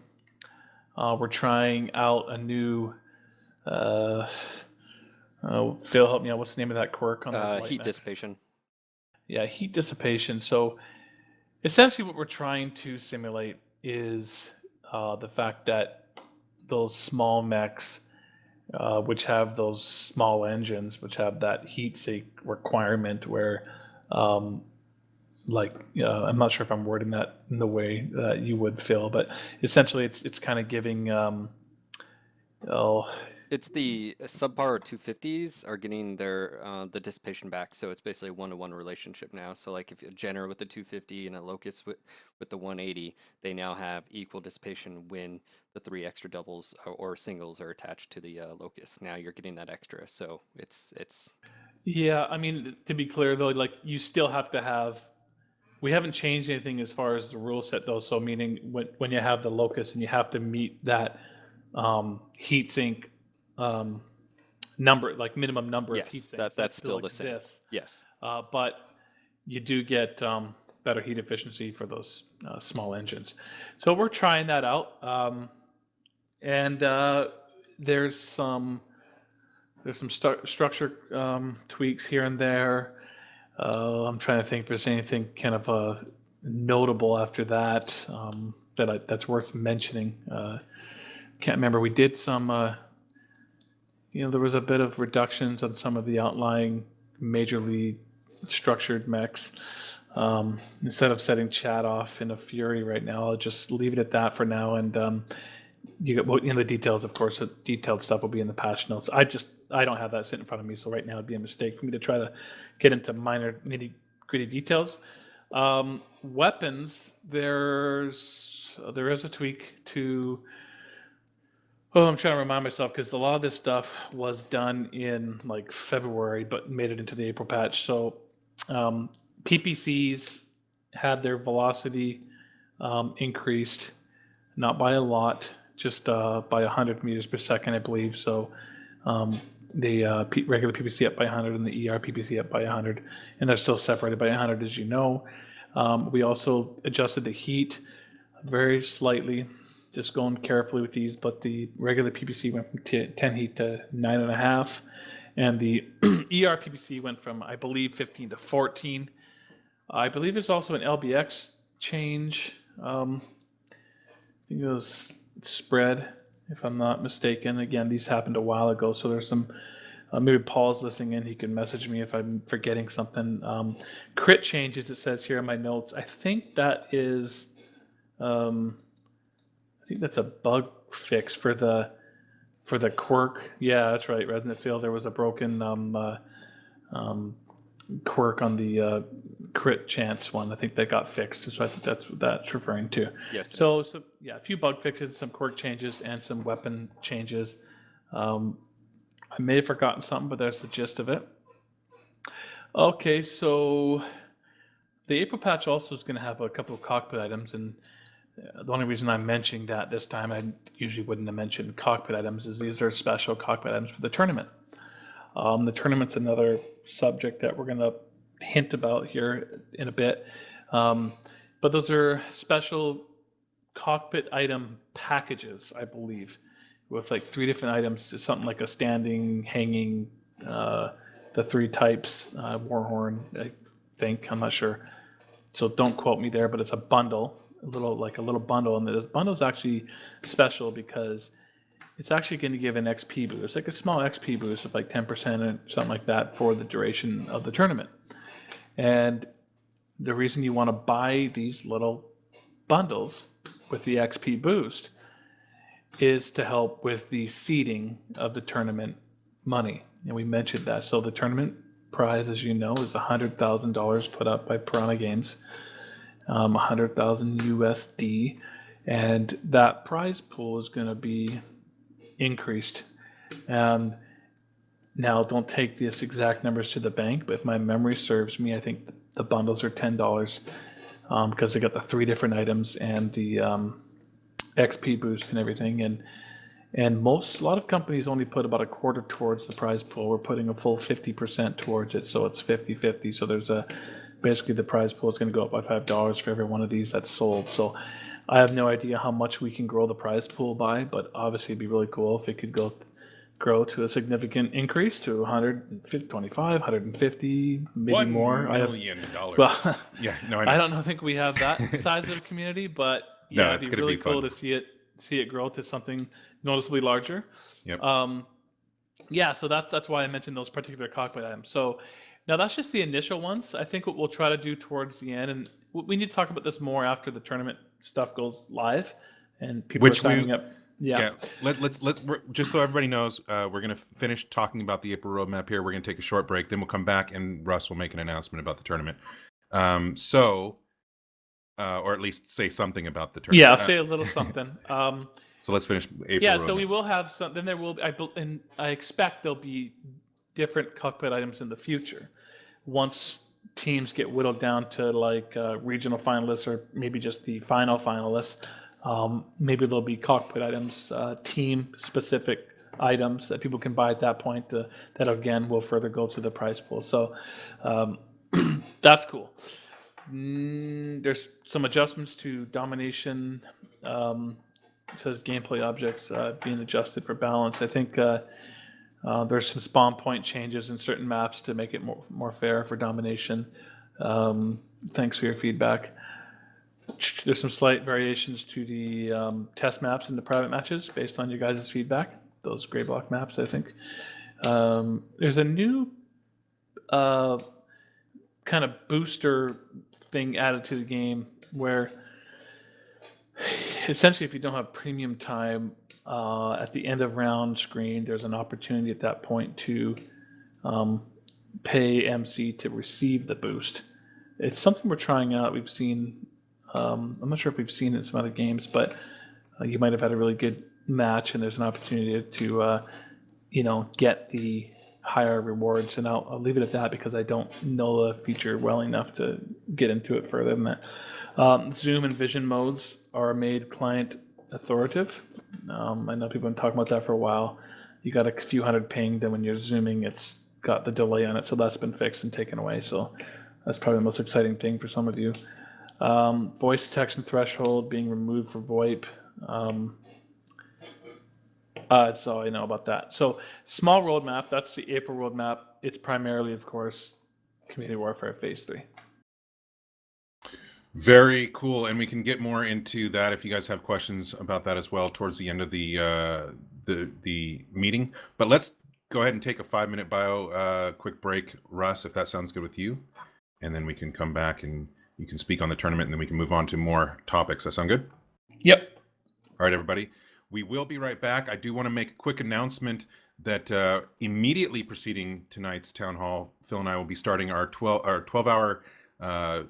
We're trying out a new Phil, help me out. What's the name of that quirk on the light Heat mechs? dissipation. Yeah, heat dissipation. So essentially what we're trying to simulate is the fact that those small mechs, which have those small engines, which have that heat sink requirement where, I'm not sure if I'm wording that in the way that you would, Phil, but essentially it's kind of giving, It's the subpar 250s are getting their the dissipation back, so it's basically a 1-to-1 relationship now. So like if a Jenner with the 250 and a Locust with the 180, they now have equal dissipation when the 3 extra doubles or singles are attached to the Locust. Now you're getting that extra, so it's yeah, I mean, to be clear though, like you still have to have, we haven't changed anything as far as the rule set though. So meaning when you have the Locust and you have to meet that heat sink number, like minimum number of heat yes, sinks, that's still the same. exists. Yes. But you do get better heat efficiency for those small engines. So we're trying that out, and there's some structure tweaks here and there. I'm trying to think if there's anything kind of notable after that that's worth mentioning. Can't remember. We did some. There was a bit of reductions on some of the outlying majorly structured mechs. Instead of setting chat off in a fury right now, I'll just leave it at that for now. And you get the details, of course. The detailed stuff will be in the patch notes. I don't have that sitting in front of me, so right now it'd be a mistake for me to try to get into minor nitty gritty details. Weapons, there is a tweak to. Oh, I'm trying to remind myself because a lot of this stuff was done in like February, but made it into the April patch. So PPCs had their velocity increased, not by a lot, just by 100 meters per second, I believe. So the regular PPC up by 100 and the ER PPC up by 100, and they're still separated by 100, as you know. We also adjusted the heat very slightly, just going carefully with these, but the regular PPC went from 10 heat to 9.5, and the ER PPC went from, I believe, 15 to 14. I believe there's also an LBX change. I think it was spread, if I'm not mistaken. Again, these happened a while ago, so there's some. Maybe Paul's listening in. He can message me if I'm forgetting something. Crit changes, it says here in my notes. I think that is. I think that's a bug fix for the quirk. Yeah, that's right. Resonant Field. There was a broken quirk on the crit chance one. I think that got fixed. So I think that's what that's referring to. Yes. So yeah, a few bug fixes, some quirk changes, and some weapon changes. I may have forgotten something, but that's the gist of it. Okay, so the April patch also is going to have a couple of cockpit items, and the only reason I'm mentioning that this time, I usually wouldn't have mentioned cockpit items, is these are special cockpit items for the tournament. The tournament's another subject that we're going to hint about here in a bit. But those are special cockpit item packages, I believe, with like 3 different items, something like a standing, hanging, the 3 types, Warhorn, I think, I'm not sure. So don't quote me there, but it's a bundle, a little bundle, and this bundle is actually special because it's actually going to give an XP boost, like a small XP boost of like 10% or something like that for the duration of the tournament. And the reason you want to buy these little bundles with the XP boost is to help with the seeding of the tournament money. And we mentioned that. So the tournament prize, as you know, is $100,000 put up by Piranha Games, 100,000 USD, and that prize pool is going to be increased. Now, don't take these exact numbers to the bank, but if my memory serves me, I think the bundles are $10 because they got the 3 different items and the XP boost and everything. And a lot of companies only put about a quarter towards the prize pool. We're putting a full 50% towards it, so it's 50-50. So there's basically the prize pool is going to go up by $5 for every one of these that's sold. So I have no idea how much we can grow the prize pool by, but obviously it'd be really cool if it could go grow to a significant increase to 125, 150, maybe $1 more. million. Well, Yeah, no, I know. I don't think we have that size of a community, but No, yeah, it's it'd be gonna really be cool fun. to see it grow to something noticeably larger. Yep. Yeah, so that's why I mentioned those particular cockpit items. So now that's just the initial ones. I think what we'll try to do towards the end, and we need to talk about this more after the tournament stuff goes live and people Which are signing we- up. Yeah. Let's just so everybody knows, we're gonna finish talking about the April roadmap here. We're gonna take a short break, then we'll come back and Russ will make an announcement about the tournament. Or at least say something about the tournament. Yeah, I'll say a little something. So let's finish April. Yeah, roadmap. so we will have some. Then there will. And I expect there'll be different cockpit items in the future. Once teams get whittled down to like regional finalists or maybe just the final finalists, maybe there'll be cockpit items, team specific items that people can buy at that point. That again will further go to the prize pool. So that's cool. There's some adjustments to domination. It says gameplay objects being adjusted for balance. I think there's some spawn point changes in certain maps to make it more fair for domination. Thanks for your feedback. There's some slight variations to the test maps and the private matches based on your guys' feedback. Those gray block maps, I think. There's a new kind of booster thing added to the game where essentially if you don't have premium time at the end of round screen, there's an opportunity at that point to pay MC to receive the boost. It's something we're trying out. We've seen, I'm not sure if we've seen it in some other games, but you might have had a really good match and there's an opportunity to, get the higher rewards. And I'll leave it at that because I don't know the feature well enough to get into it further than that. Zoom and vision modes are made client authoritative. I know people have been talking about that for a while. You got a few hundred ping, then when you're zooming, it's got the delay on it. So that's been fixed and taken away. So that's probably the most exciting thing for some of you. Voice detection threshold being removed for VoIP. That's all I know about that. So small roadmap, that's the April roadmap. It's primarily, of course, Community Warfare Phase 3. Very cool, and we can get more into that if you guys have questions about that as well towards the end of the meeting. But let's go ahead and take a 5-minute bio quick break, Russ, if that sounds good with you, and then we can come back and you can speak on the tournament, and then we can move on to more topics. That sound good? Yep. All right, everybody. We will be right back. I do want to make a quick announcement that immediately preceding tonight's town hall, Phil and I will be starting our 12-hour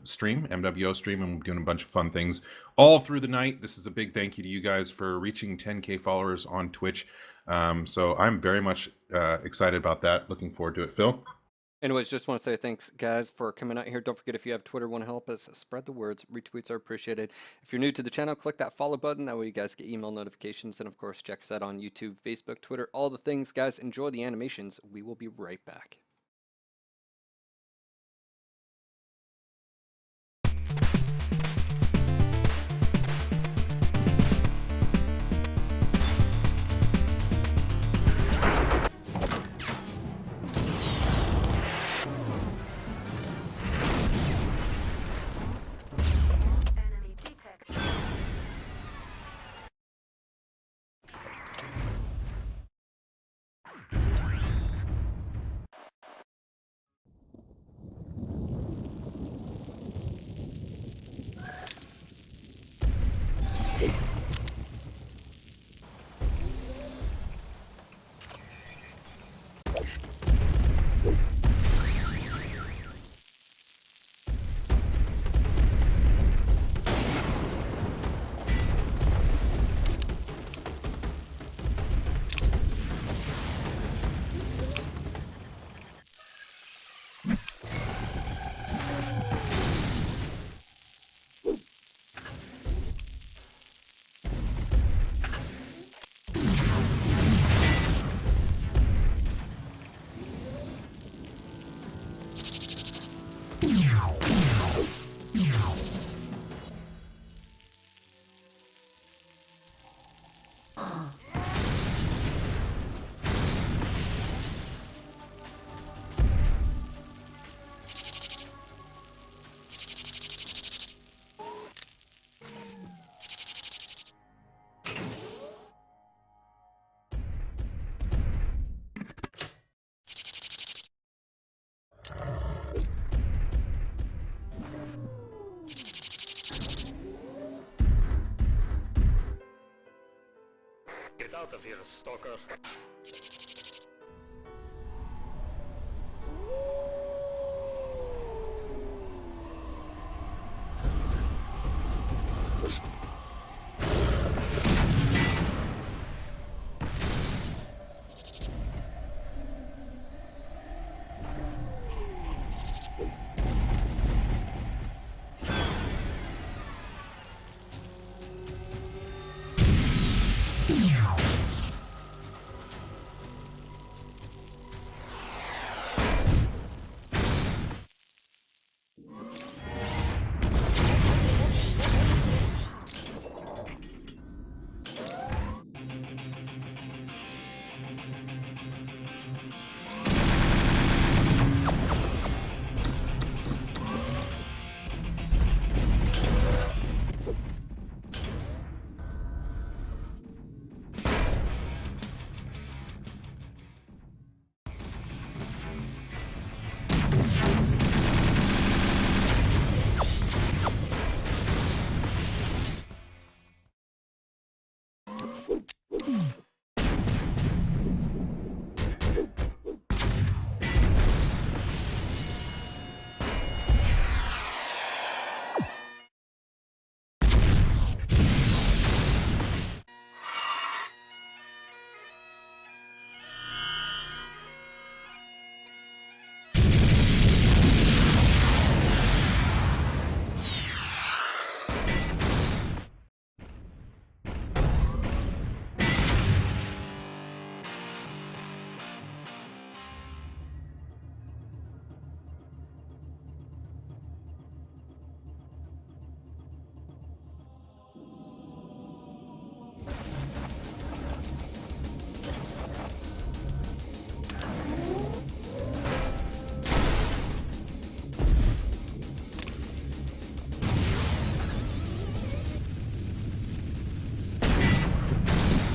stream, MWO stream, and we're doing a bunch of fun things all through the night. This is a big thank you to you guys for reaching 10K followers on Twitch. So I'm very much excited about that. Looking forward to it, Phil. Anyways, just want to say thanks, guys, for coming out here. Don't forget, if you have Twitter, want to help us spread the words, retweets are appreciated. If you're new to the channel, click that follow button. That way you guys get email notifications. And, of course, check us out on YouTube, Facebook, Twitter, all the things. Guys, enjoy the animations. We will be right back. out of here, stalker.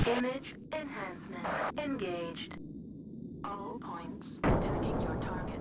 Image enhancement engaged. All points attacking your target.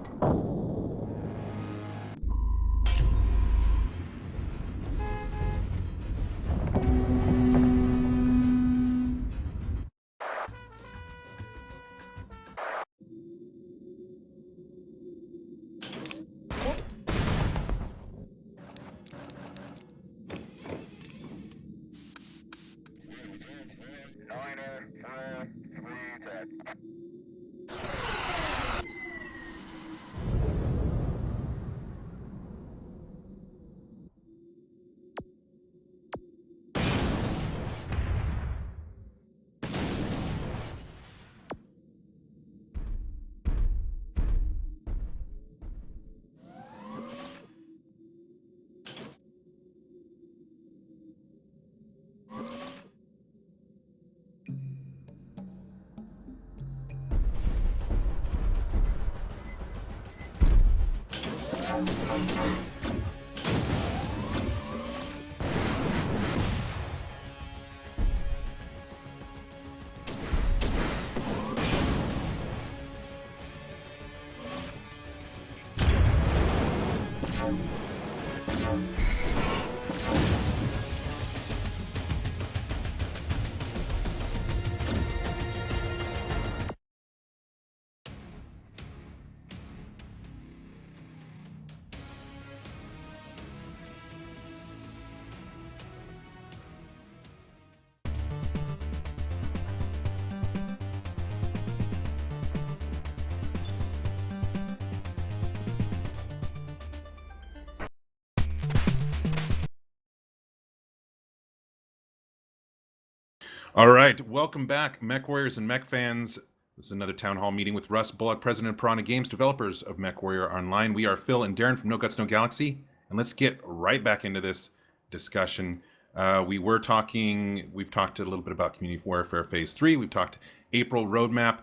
All right, welcome back, Mech Warriors and Mech fans. This is another town hall meeting with Russ Bullock, president of Piranha Games, developers of Mech Warrior Online. We are Phil and Daeron from NoGutsNoGalaxy, and let's get right back into this discussion. We've talked a little bit about Community Warfare Phase 3. We've talked April roadmap.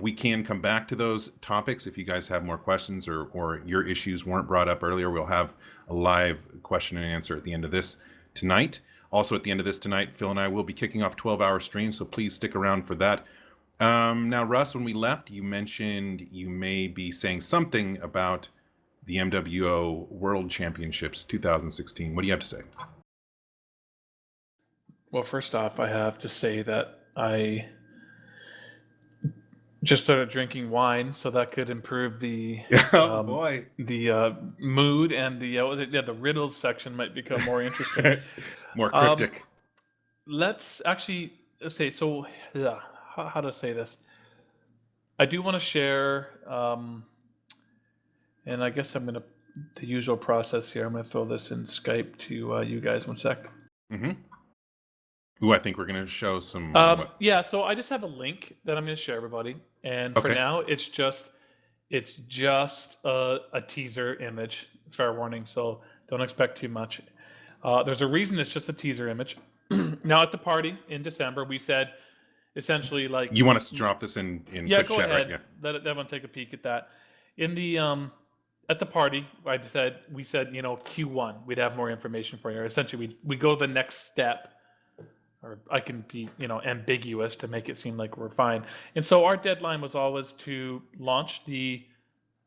We can come back to those topics if you guys have more questions or your issues weren't brought up earlier. We'll have a live question and answer at the end of this tonight. Also, at the end of this tonight, Phil and I will be kicking off 12-hour stream, so please stick around for that. Now, Russ, when we left, you mentioned you may be saying something about the MWO World Championships 2016. What do you have to say? Well, first off, I have to say that I just started drinking wine, so that could improve the Oh boy. mood, and the riddles section might become more interesting. More cryptic. Let's say so. Yeah, how to say this? I do want to share, and I guess I'm gonna the usual process here. I'm gonna throw this in Skype to you guys. 1 sec. Mm-hmm. Ooh, I think we're going to show some. Yeah, so I just have a link that I'm going to share everybody, and for Okay. now, it's just a teaser image. Fair warning, so don't expect too much. There's a reason it's just a teaser image. Now at the party in December, we said essentially like You want us to drop this in yeah, Twitch go chat, ahead. right? Yeah. Let everyone take a peek at that. In the at the party, we said Q1 we'd have more information for you. Essentially, we go the next step, or I can be ambiguous to make it seem like we're fine. And so our deadline was always to launch the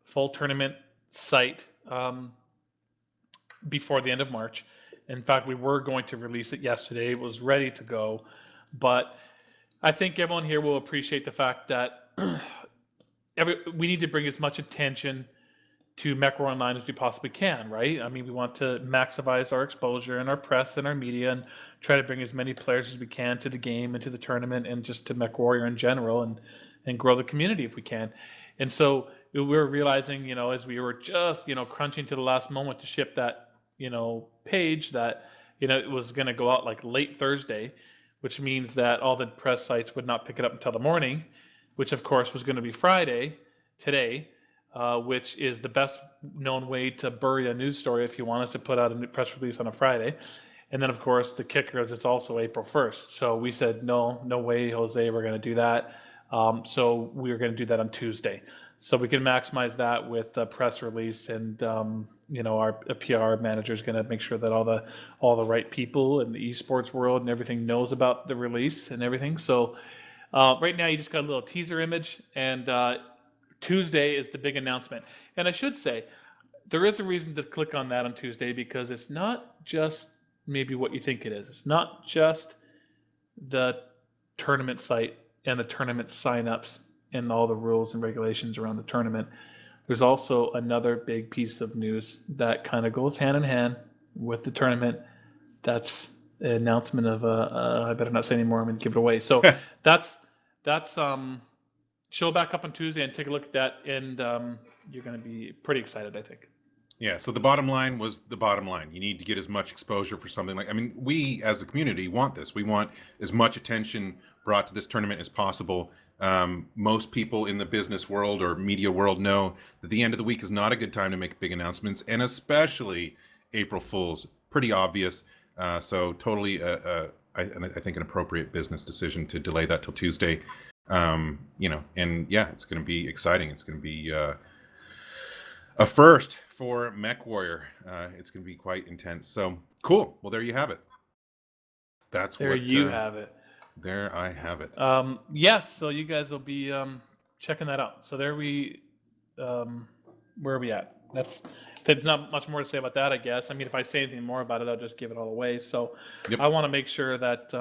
full tournament site before the end of March. In fact, we were going to release it yesterday. It was ready to go, but I think everyone here will appreciate the fact that we need to bring as much attention to MechWarrior Online as we possibly can, right? I mean, we want to maximize our exposure and our press and our media and try to bring as many players as we can to the game and to the tournament and just to MechWarrior in general and grow the community if we can. And so we were realizing, as we were just, crunching to the last moment to ship that, page that, it was going to go out like late Thursday, which means that all the press sites would not pick it up until the morning, which of course was going to be Friday today. Which is the best known way to bury a news story if you want us to put out a new press release on a Friday. And then, of course, the kicker is it's also April 1st. So we said, no way, Jose, we're going to do that. So we were going to do that on Tuesday. So we can maximize that with a press release, and our PR manager is going to make sure that all the right people in the esports world and everything knows about the release and everything. So right now you just got a little teaser image, and Tuesday is the big announcement. And I should say, there is a reason to click on that on Tuesday, because it's not just maybe what you think it is. It's not just the tournament site and the tournament signups and all the rules and regulations around the tournament. There's also another big piece of news that kind of goes hand in hand with the tournament. That's an announcement of I better not say any more. I'm going to give it away. So that's show back up on Tuesday and take a look at that, and you're going to be pretty excited, I think. Yeah, so the bottom line was the bottom line. You need to get as much exposure for something we as a community want this. We want as much attention brought to this tournament as possible. Most people in the business world or media world know that the end of the week is not a good time to make big announcements, and especially April Fools. Pretty obvious. So totally, I think an appropriate business decision to delay that till Tuesday. And yeah, it's going to be exciting. It's going to be a first for MechWarrior. It's going to be quite intense. So cool. Well, there you have it. There you have it. There I have it. Yes. So you guys will be checking that out. So where are we at? There's not much more to say about that, I guess. I mean, if I say anything more about it, I'll just give it all away. So Yep. I want to make sure that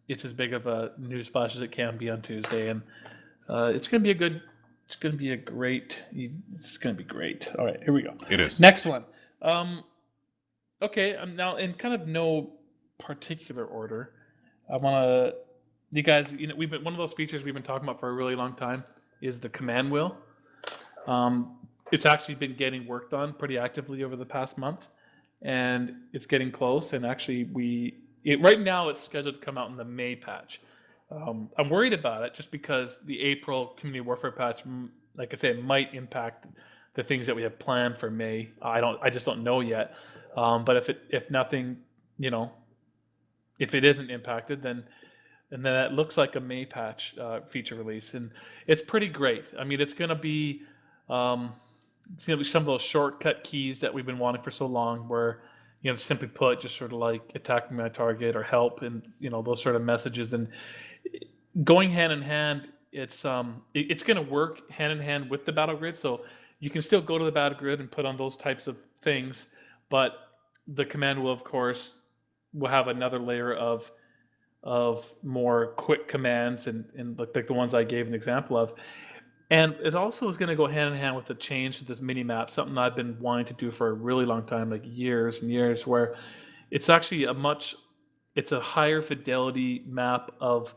it's as big of a news flash as it can be on Tuesday, and it's going to be great. All right, here we go. It is. Next one. Okay, I'm now in kind of no particular order. I want to, you guys, we've been, one of those features we've been talking about for a really long time is the command wheel. It's actually been getting worked on pretty actively over the past month, and it's getting close. And actually, right now it's scheduled to come out in the May patch. I'm worried about it just because the April Community Warfare patch, like I say, might impact the things that we have planned for May. I just don't know yet. But if nothing, if it isn't impacted, then that looks like a May patch feature release, and it's pretty great. I mean, it's going to be some of those shortcut keys that we've been wanting for so long, where simply put, just sort of like attacking my target or help, and those sort of messages, and going hand in hand. It's going to work hand in hand with the battle grid, so you can still go to the battle grid and put on those types of things, but the command will, of course, will have another layer of of more quick commands and like the ones I gave an example of. And it also is going to go hand in hand with the change to this mini map, something I've been wanting to do for a really long time, like years and years, where it's actually it's a higher fidelity map of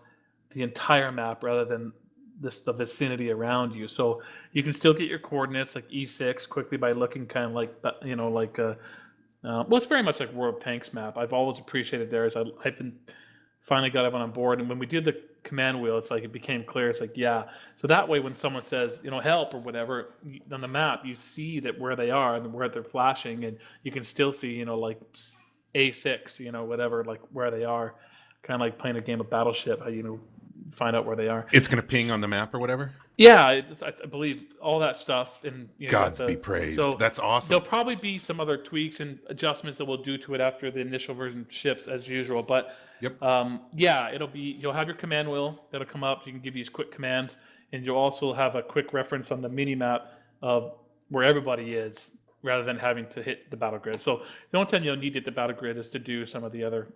the entire map rather than the vicinity around you. So you can still get your coordinates like E6 quickly by looking kind of like, well, it's very much like World of Tanks map. I've always appreciated theirs. I've been finally got everyone on board, and when we did the command wheel, it's like it became clear. It's like, yeah. So that way, when someone says, help or whatever on the map, you see that where they are and where they're flashing, and you can still see, like A6, whatever, like where they are. Kind of like playing a game of Battleship, how find out where they are. It's going to ping on the map or whatever. Yeah, I believe all that stuff, and Gods be praised. So that's awesome. There'll probably be some other tweaks and adjustments that we'll do to it after the initial version ships, as usual. But Yep. Yeah, you'll have your command wheel that'll come up. You can give these quick commands, and you'll also have a quick reference on the mini map of where everybody is, rather than having to hit the battle grid. So the only time you'll need to hit the battle grid is to do some of the other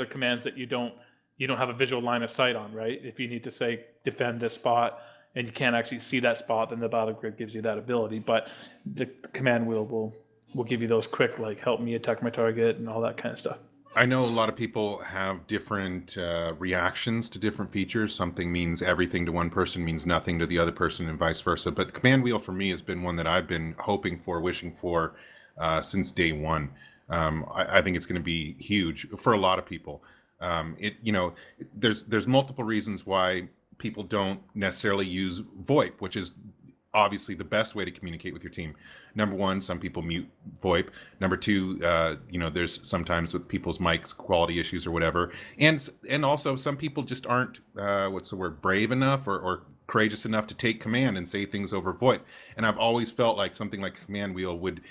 commands that you don't have a visual line of sight on, right? If you need to say defend this spot and you can't actually see that spot, then the battle grid gives you that ability. But the command wheel will give you those quick, like help me attack my target and all that kind of stuff. I know a lot of people have different reactions to different features. Something means everything to one person means nothing to the other person, and vice versa. But the command wheel for me has been one that I've been hoping for, wishing for since day one. I think it's going to be huge for a lot of people. There's multiple reasons why people don't necessarily use VoIP, which is obviously the best way to communicate with your team. Number one, some people mute VoIP. Number two, there's sometimes with people's mics quality issues or whatever, and also some people just aren't brave enough or courageous enough to take command and say things over VoIP. And I've always felt like something like command wheel would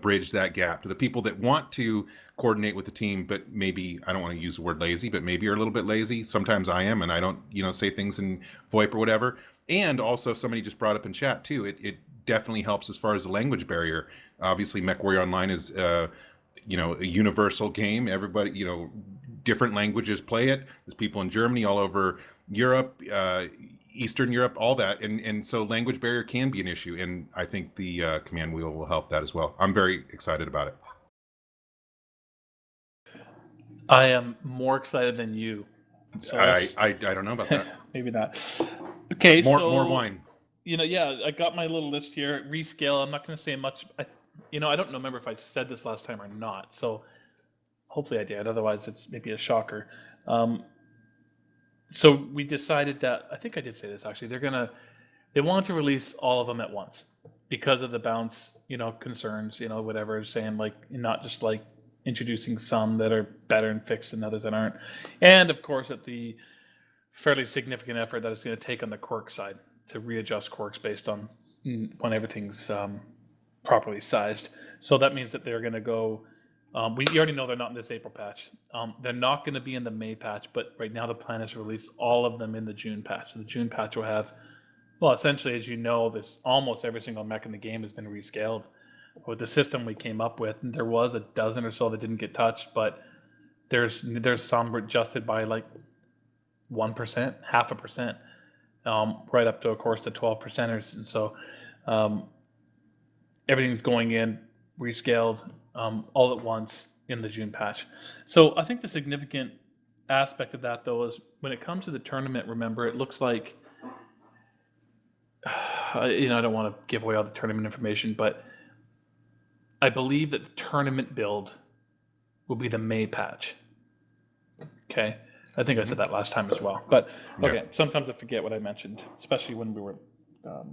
bridge that gap to the people that want to coordinate with the team, but maybe, I don't want to use the word lazy, but maybe are a little bit lazy. Sometimes I am, and I don't say things in VoIP or whatever. And also, somebody just brought up in chat too, it definitely helps as far as the language barrier. Obviously, MechWarrior Online is a universal game. Everybody, different languages play it. There's people in Germany, all over Europe, Eastern Europe, all that, and so language barrier can be an issue, and I think the command wheel will help that as well. I'm very excited about it. I am more excited than you. So I don't know about that. Maybe not. Okay, more wine. I got my little list here. Rescale. I'm not going to say much. I don't remember if I said this last time or not. So hopefully I did. Otherwise, it's maybe a shocker. So we decided that, I think I did say this actually, they want to release all of them at once because of the bounce, concerns, whatever, saying like, not just like introducing some that are better and fixed and others that aren't. And of course, at the fairly significant effort that it's going to take on the quirk side to readjust quirks based on when everything's properly sized. So that means that they're going to go, we already know they're not in this April patch. They're not going to be in the May patch, but right now the plan is to release all of them in the June patch. So the June patch will have, well, essentially, as you know, this almost every single mech in the game has been rescaled. With the system we came up with, and there was a dozen or so that didn't get touched, but there's some adjusted by like 1%, 0.5%, right up to, of course, the 12%ers. And so everything's going in, rescaled, all at once in the June patch. So I think the significant aspect of that, though, is when it comes to the tournament, remember, it looks like, I don't want to give away all the tournament information, but I believe that the tournament build will be the May patch. Okay. I think I said that last time as well. But okay, yeah. Sometimes I forget what I mentioned, especially when we were, a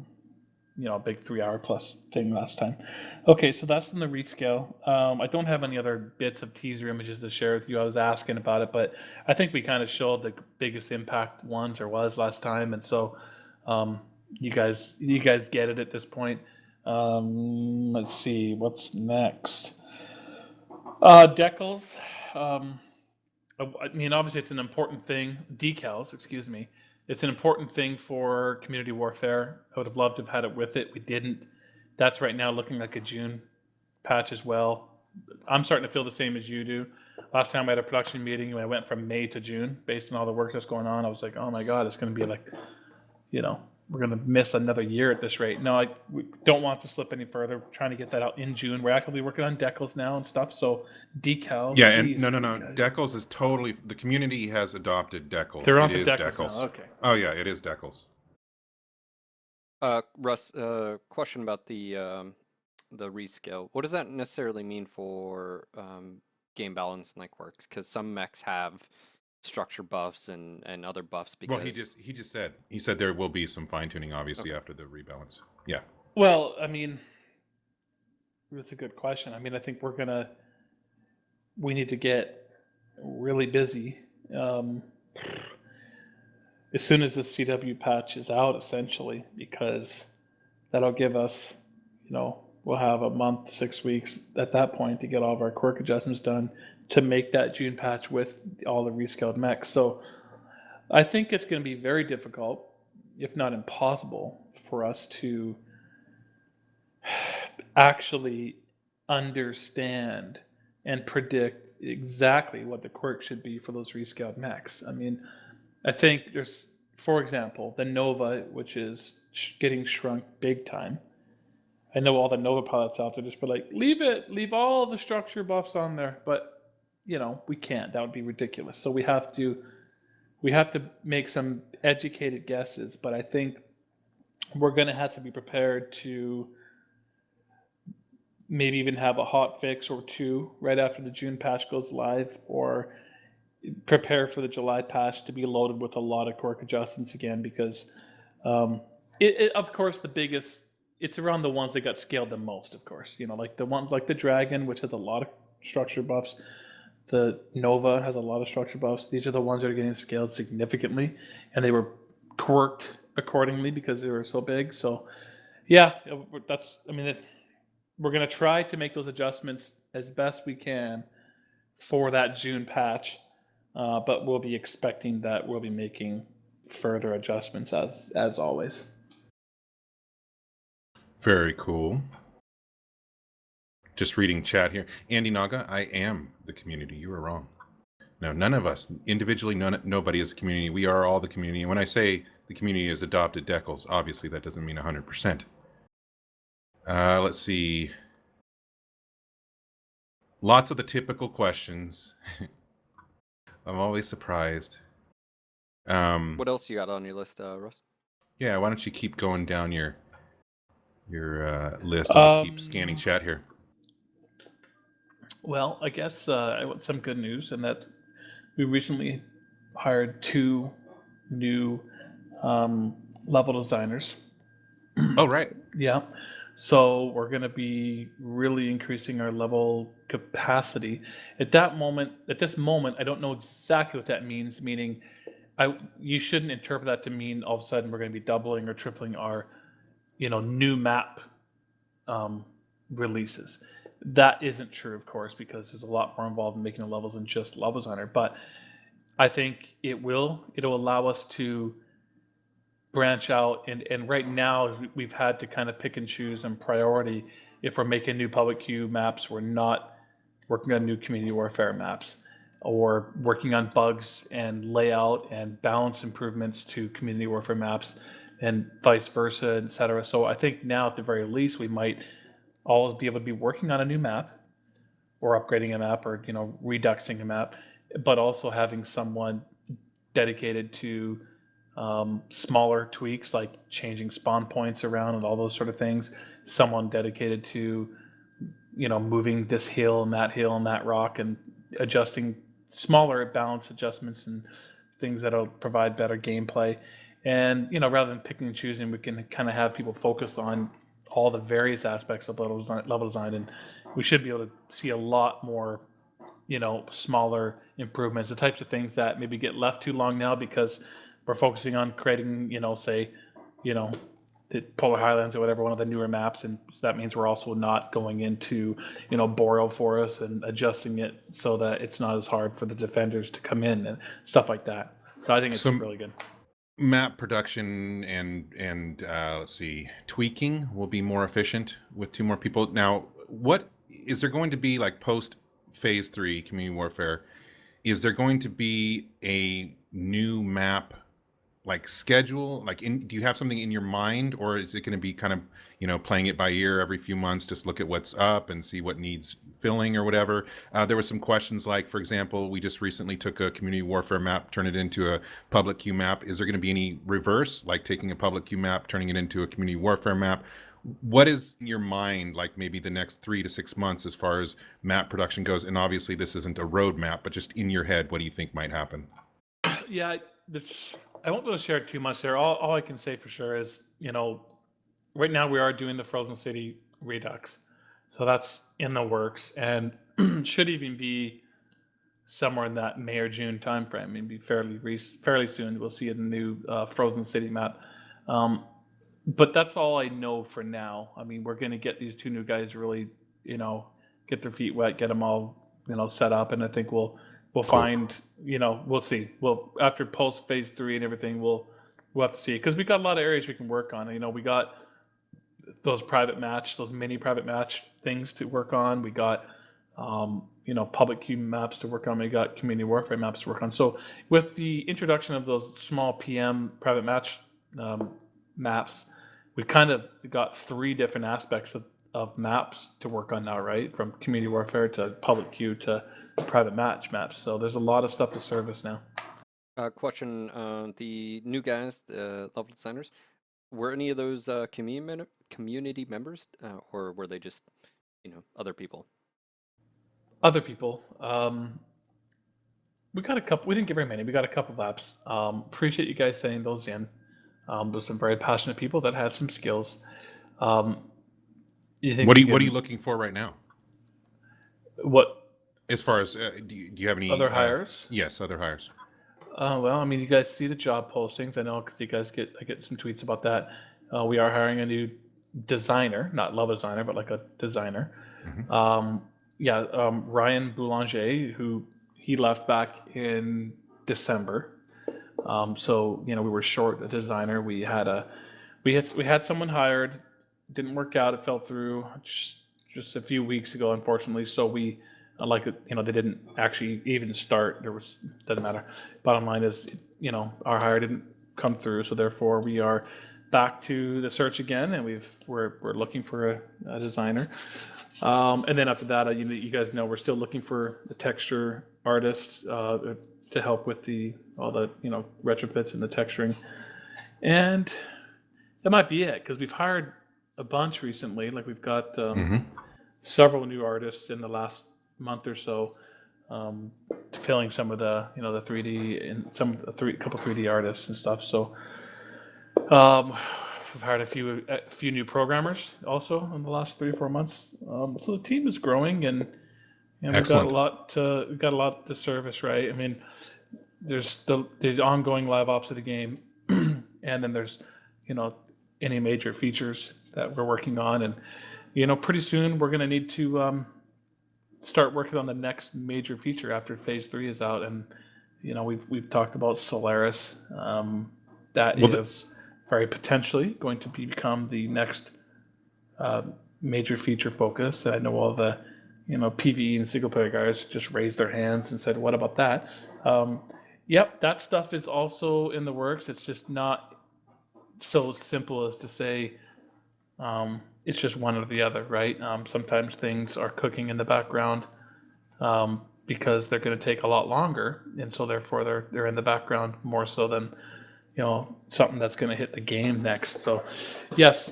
big 3-hour plus thing last time. Okay, so that's in the rescale. I don't have any other bits of teaser images to share with you. I was asking about it, but I think we kind of showed the biggest impact ones there was last time, and so you guys get it at this point. Let's see what's next. Decals. Obviously it's an important thing. Decals, excuse me. It's an important thing for community warfare. I would have loved to have had it with it. We didn't. That's right now looking like a June patch as well. I'm starting to feel the same as you do. Last time I had a production meeting, when I went from May to June, based on all the work that's going on, I was like, oh my God, it's going to be like, we're going to miss another year at this rate. No, we don't want to slip any further. We're trying to get that out in June. We're actively working on decals now and stuff. So decals, Yeah, and geez, no. guys. Decals is totally, the community has adopted decals. They're It on to is decals now. Okay. Oh yeah, it is decals. Russ, question about the rescale. What does that necessarily mean for game balance and like works? Because some mechs have structure buffs and other buffs because Well, he just said there will be some fine tuning, obviously, after the rebalance. Yeah. Well, I mean, that's a good question. I mean, I think we need to get really busy. As soon as the CW patch is out, essentially, because that'll give us, we'll have a month, 6 weeks at that point to get all of our quirk adjustments done to make that June patch with all the rescaled mechs. So I think it's going to be very difficult, if not impossible, for us to actually understand and predict exactly what the quirk should be for those rescaled mechs. I mean, I think there's, for example, the Nova, which is getting shrunk big time. I know all the Nova pilots out there just be like, leave all the structure buffs on there, but we can't. That would be ridiculous. So we have to make some educated guesses, but I think we're going to have to be prepared to maybe even have a hot fix or two right after the June patch goes live, or prepare for the July patch to be loaded with a lot of quirk adjustments again, because of course it's around the ones that got scaled the most, of course, like the ones like the Dragon, which has a lot of structure buffs. The Nova has a lot of structure buffs. These are the ones that are getting scaled significantly, and they were quirked accordingly because they were so big. So yeah, we're going to try to make those adjustments as best we can for that June patch. But we'll be expecting that we'll be making further adjustments as always. Very cool. Just reading chat here. Andy Naga, I am the community. You were wrong. No, none of us individually, nobody is a community. We are all the community. And when I say the community has adopted decals, obviously that doesn't mean 100%. Let's see. Lots of the typical questions. I'm always surprised. what else you got on your list, Russ? Yeah, why don't you keep going down your list? I'll just keep scanning chat here. Well, I guess I want some good news, and that we recently hired 2 new level designers. Oh, right. Yeah. So we're going to be really increasing our level capacity. At this moment, I don't know exactly what that means, meaning you shouldn't interpret that to mean all of a sudden we're going to be doubling or tripling our, new map releases. That isn't true, of course, because there's a lot more involved in making the levels than just level designer. But I think it'll allow us to branch out, and right now we've had to kind of pick and choose and priority. If we're making new public queue maps, we're not working on new community warfare maps, or working on bugs and layout and balance improvements to community warfare maps, and vice versa, etc. So I think now at the very least we might always be able to be working on a new map, or upgrading a map, or reduxing a map, but also having someone dedicated to smaller tweaks like changing spawn points around and all those sort of things. Someone dedicated to moving this hill and that rock, and adjusting smaller balance adjustments and things that'll provide better gameplay. And rather than picking and choosing, we can kind of have people focus on all the various aspects of level design, and we should be able to see a lot more smaller improvements, the types of things that maybe get left too long now because we're focusing on creating say the Polar Highlands or whatever, one of the newer maps, and so that means we're also not going into boreal forests and adjusting it so that it's not as hard for the defenders to come in and stuff like that. So I think it's really good. Map production and let's see, tweaking will be more efficient with 2 more people. Now, what is there going to be like post phase 3 community warfare? Is there going to be a new map like schedule? Like, do you have something in your mind, or is it going to be kind of, playing it by ear every few months, just look at what's up and see what needs filling or whatever? There were some questions like, for example, we just recently took a community warfare map, turned it into a public queue map. Is there going to be any reverse, like taking a public queue map, turning it into a community warfare map? What is in your mind, like maybe the next 3 to 6 months as far as map production goes? And obviously this isn't a roadmap, but just in your head, what do you think might happen? Yeah, I won't be able to share too much there. All I can say for sure is, right now we are doing the Frozen City Redux. So that's in the works and should even be somewhere in that May or June timeframe. Maybe fairly soon we'll see a new Frozen City map. But that's all I know for now. I mean, we're going to get these 2 new guys really, get their feet wet, get them all, set up, and I think we'll find, we'll see. Well, after post phase 3 and everything, we'll have to see, because we got a lot of areas we can work on. We got those mini private match things to work on. We got public queue maps to work on. We got community warfare maps to work on. So with the introduction of those small PM private match maps, we kind of got 3 different aspects of maps to work on now, right? From community warfare to public queue to private match maps. So there's a lot of stuff to service now. Question: the new guys, the level designers, were any of those community members, or were they just, other people? Other people. We got a couple. We didn't get very many. We got a couple laps. Appreciate you guys sending those in. There's some very passionate people that have some skills. You think what are you looking for right now? What? As far as do you have any other hires? Yes, other hires. Well, I mean, you guys see the job postings. I know because you guys I get some tweets about that. We are hiring a new designer, not level designer, but like a designer. Mm-hmm. Ryan Boulanger, who he left back in December. So we were short a designer. We had someone hired, didn't work out. It fell through just a few weeks ago, unfortunately. So we they didn't actually even start. Doesn't matter. Bottom line is, our hire didn't come through. So therefore, we are back to the search again, and we're looking for a designer. And then after that, you guys know we're still looking for the texture artist to help with all the retrofits and the texturing, and that might be it, because we've hired a bunch recently. Like we've got several new artists in the last month or so, filling some of the the 3D and couple 3D artists and stuff. So we've hired a few new programmers also in the last 3 or 4 months. So the team is growing, and we've got a lot to service, right? I mean, there's the ongoing live ops of the game, and then there's any major features that we're working on, and pretty soon we're going to need to start working on the next major feature after phase 3 is out. And we've talked about Solaris. That is very potentially going to become the next major feature focus. I know all the PvE and single player guys just raised their hands and said, what about that? Yep, that stuff is also in the works. It's just not so simple as to say it's just one or the other, right? Sometimes things are cooking in the background because they're going to take a lot longer, and so therefore they're in the background more so than something that's going to hit the game next. So yes,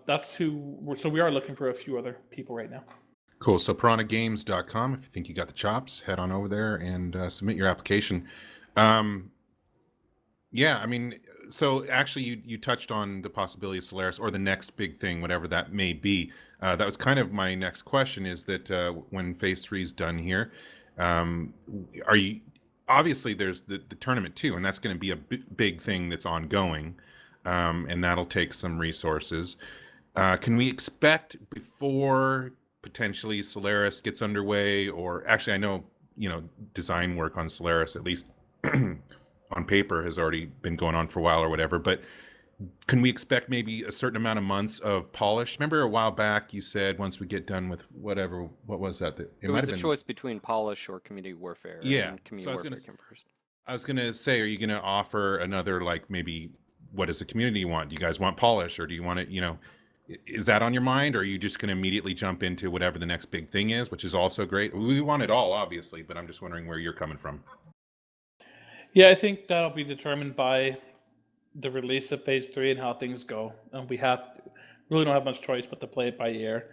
that's so we are looking for a few other people right now. Cool. So piranhagames.com, if you think you got the chops, head on over there and submit your application. Yeah, I mean, so actually you touched on the possibility of Solaris, or the next big thing, whatever that may be. That was kind of my next question, is that when phase 3 is done here, are you, obviously there's the tournament too, and that's going to be a big thing that's ongoing, and that'll take some resources. Can we expect before potentially Solaris gets underway, or actually I know design work on Solaris, at least on paper, has already been going on for a while or whatever, but Can we expect maybe a certain amount of months of polish? Remember a while back you said once we get done with whatever, what was that? It was a choice between polish or community warfare. Yeah. And community So warfare came first. I was gonna say, are you gonna offer another, like, maybe what does the community want? Do you guys want polish, or do you want it? Is that on your mind, or are you just gonna immediately jump into whatever the next big thing is, which is also great? We want it all, obviously, but I'm just wondering where you're coming from. Yeah, I think that'll be determined by the release of Phase 3 and how things go. And we really don't have much choice but to play it by ear.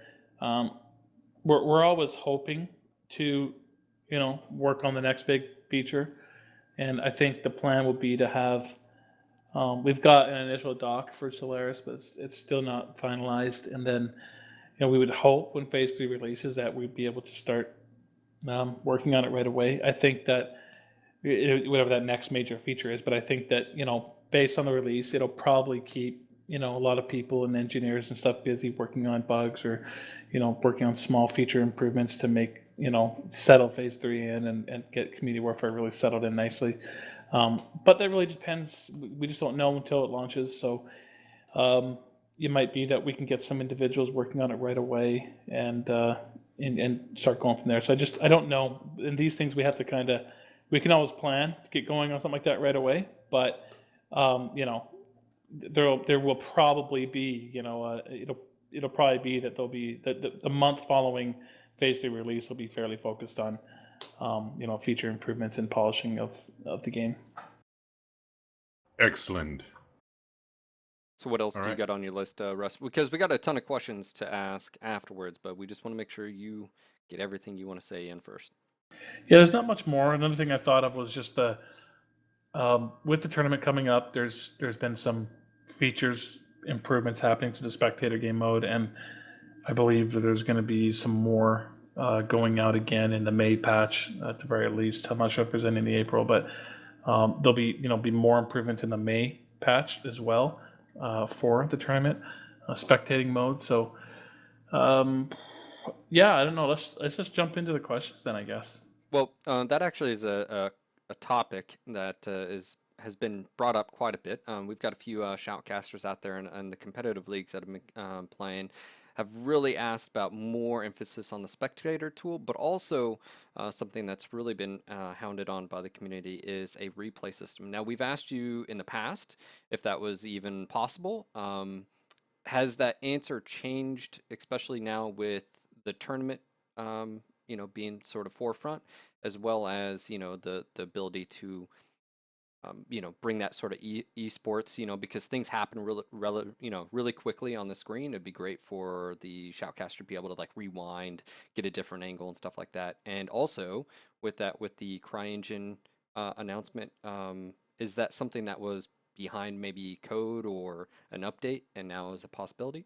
We're always hoping to, work on the next big feature. And I think the plan will be to have, we've got an initial doc for Solaris, but it's still not finalized. And then, we would hope when Phase 3 releases that we'd be able to start working on it right away. I think that whatever that next major feature is, but I think that, based on the release, it'll probably keep, a lot of people and engineers and stuff busy working on bugs or, working on small feature improvements to make, settle Phase 3 in and get community warfare really settled in nicely. But that really depends. We just don't know until it launches. So it might be that we can get some individuals working on it right away and start going from there. So I don't know. And these things we have to we can always plan to get going on something like that right away. But, there will probably be, it'll probably be that there'll be the month following Phase 3 release will be fairly focused on, feature improvements and polishing of the game. Excellent. So what else All do you right. got on your list, Russ? Because we got a ton of questions to ask afterwards, but we just want to make sure you get everything you want to say in first. Yeah, there's not much more. Another thing I thought of was just with the tournament coming up, there's been some features improvements happening to the spectator game mode, and I believe that there's going to be some more going out again in the May patch at the very least. I'm not sure if there's any in the April, but there'll be more improvements in the May patch as well for the tournament spectating mode. So yeah, I don't know. Let's just jump into the questions then, I guess. Well, that actually is a topic that has been brought up quite a bit. We've got a few shoutcasters out there and the competitive leagues that have been playing have really asked about more emphasis on the spectator tool, but also something that's really been hounded on by the community is a replay system. Now, we've asked you in the past if that was even possible. Has that answer changed, especially now with the tournament, being sort of forefront, as well as, the ability to bring that sort of esports, because things happen really quickly on the screen. It'd be great for the shoutcaster to be able to like rewind, get a different angle and stuff like that. And also with the CryEngine announcement, is that something that was behind maybe code or an update and now is a possibility?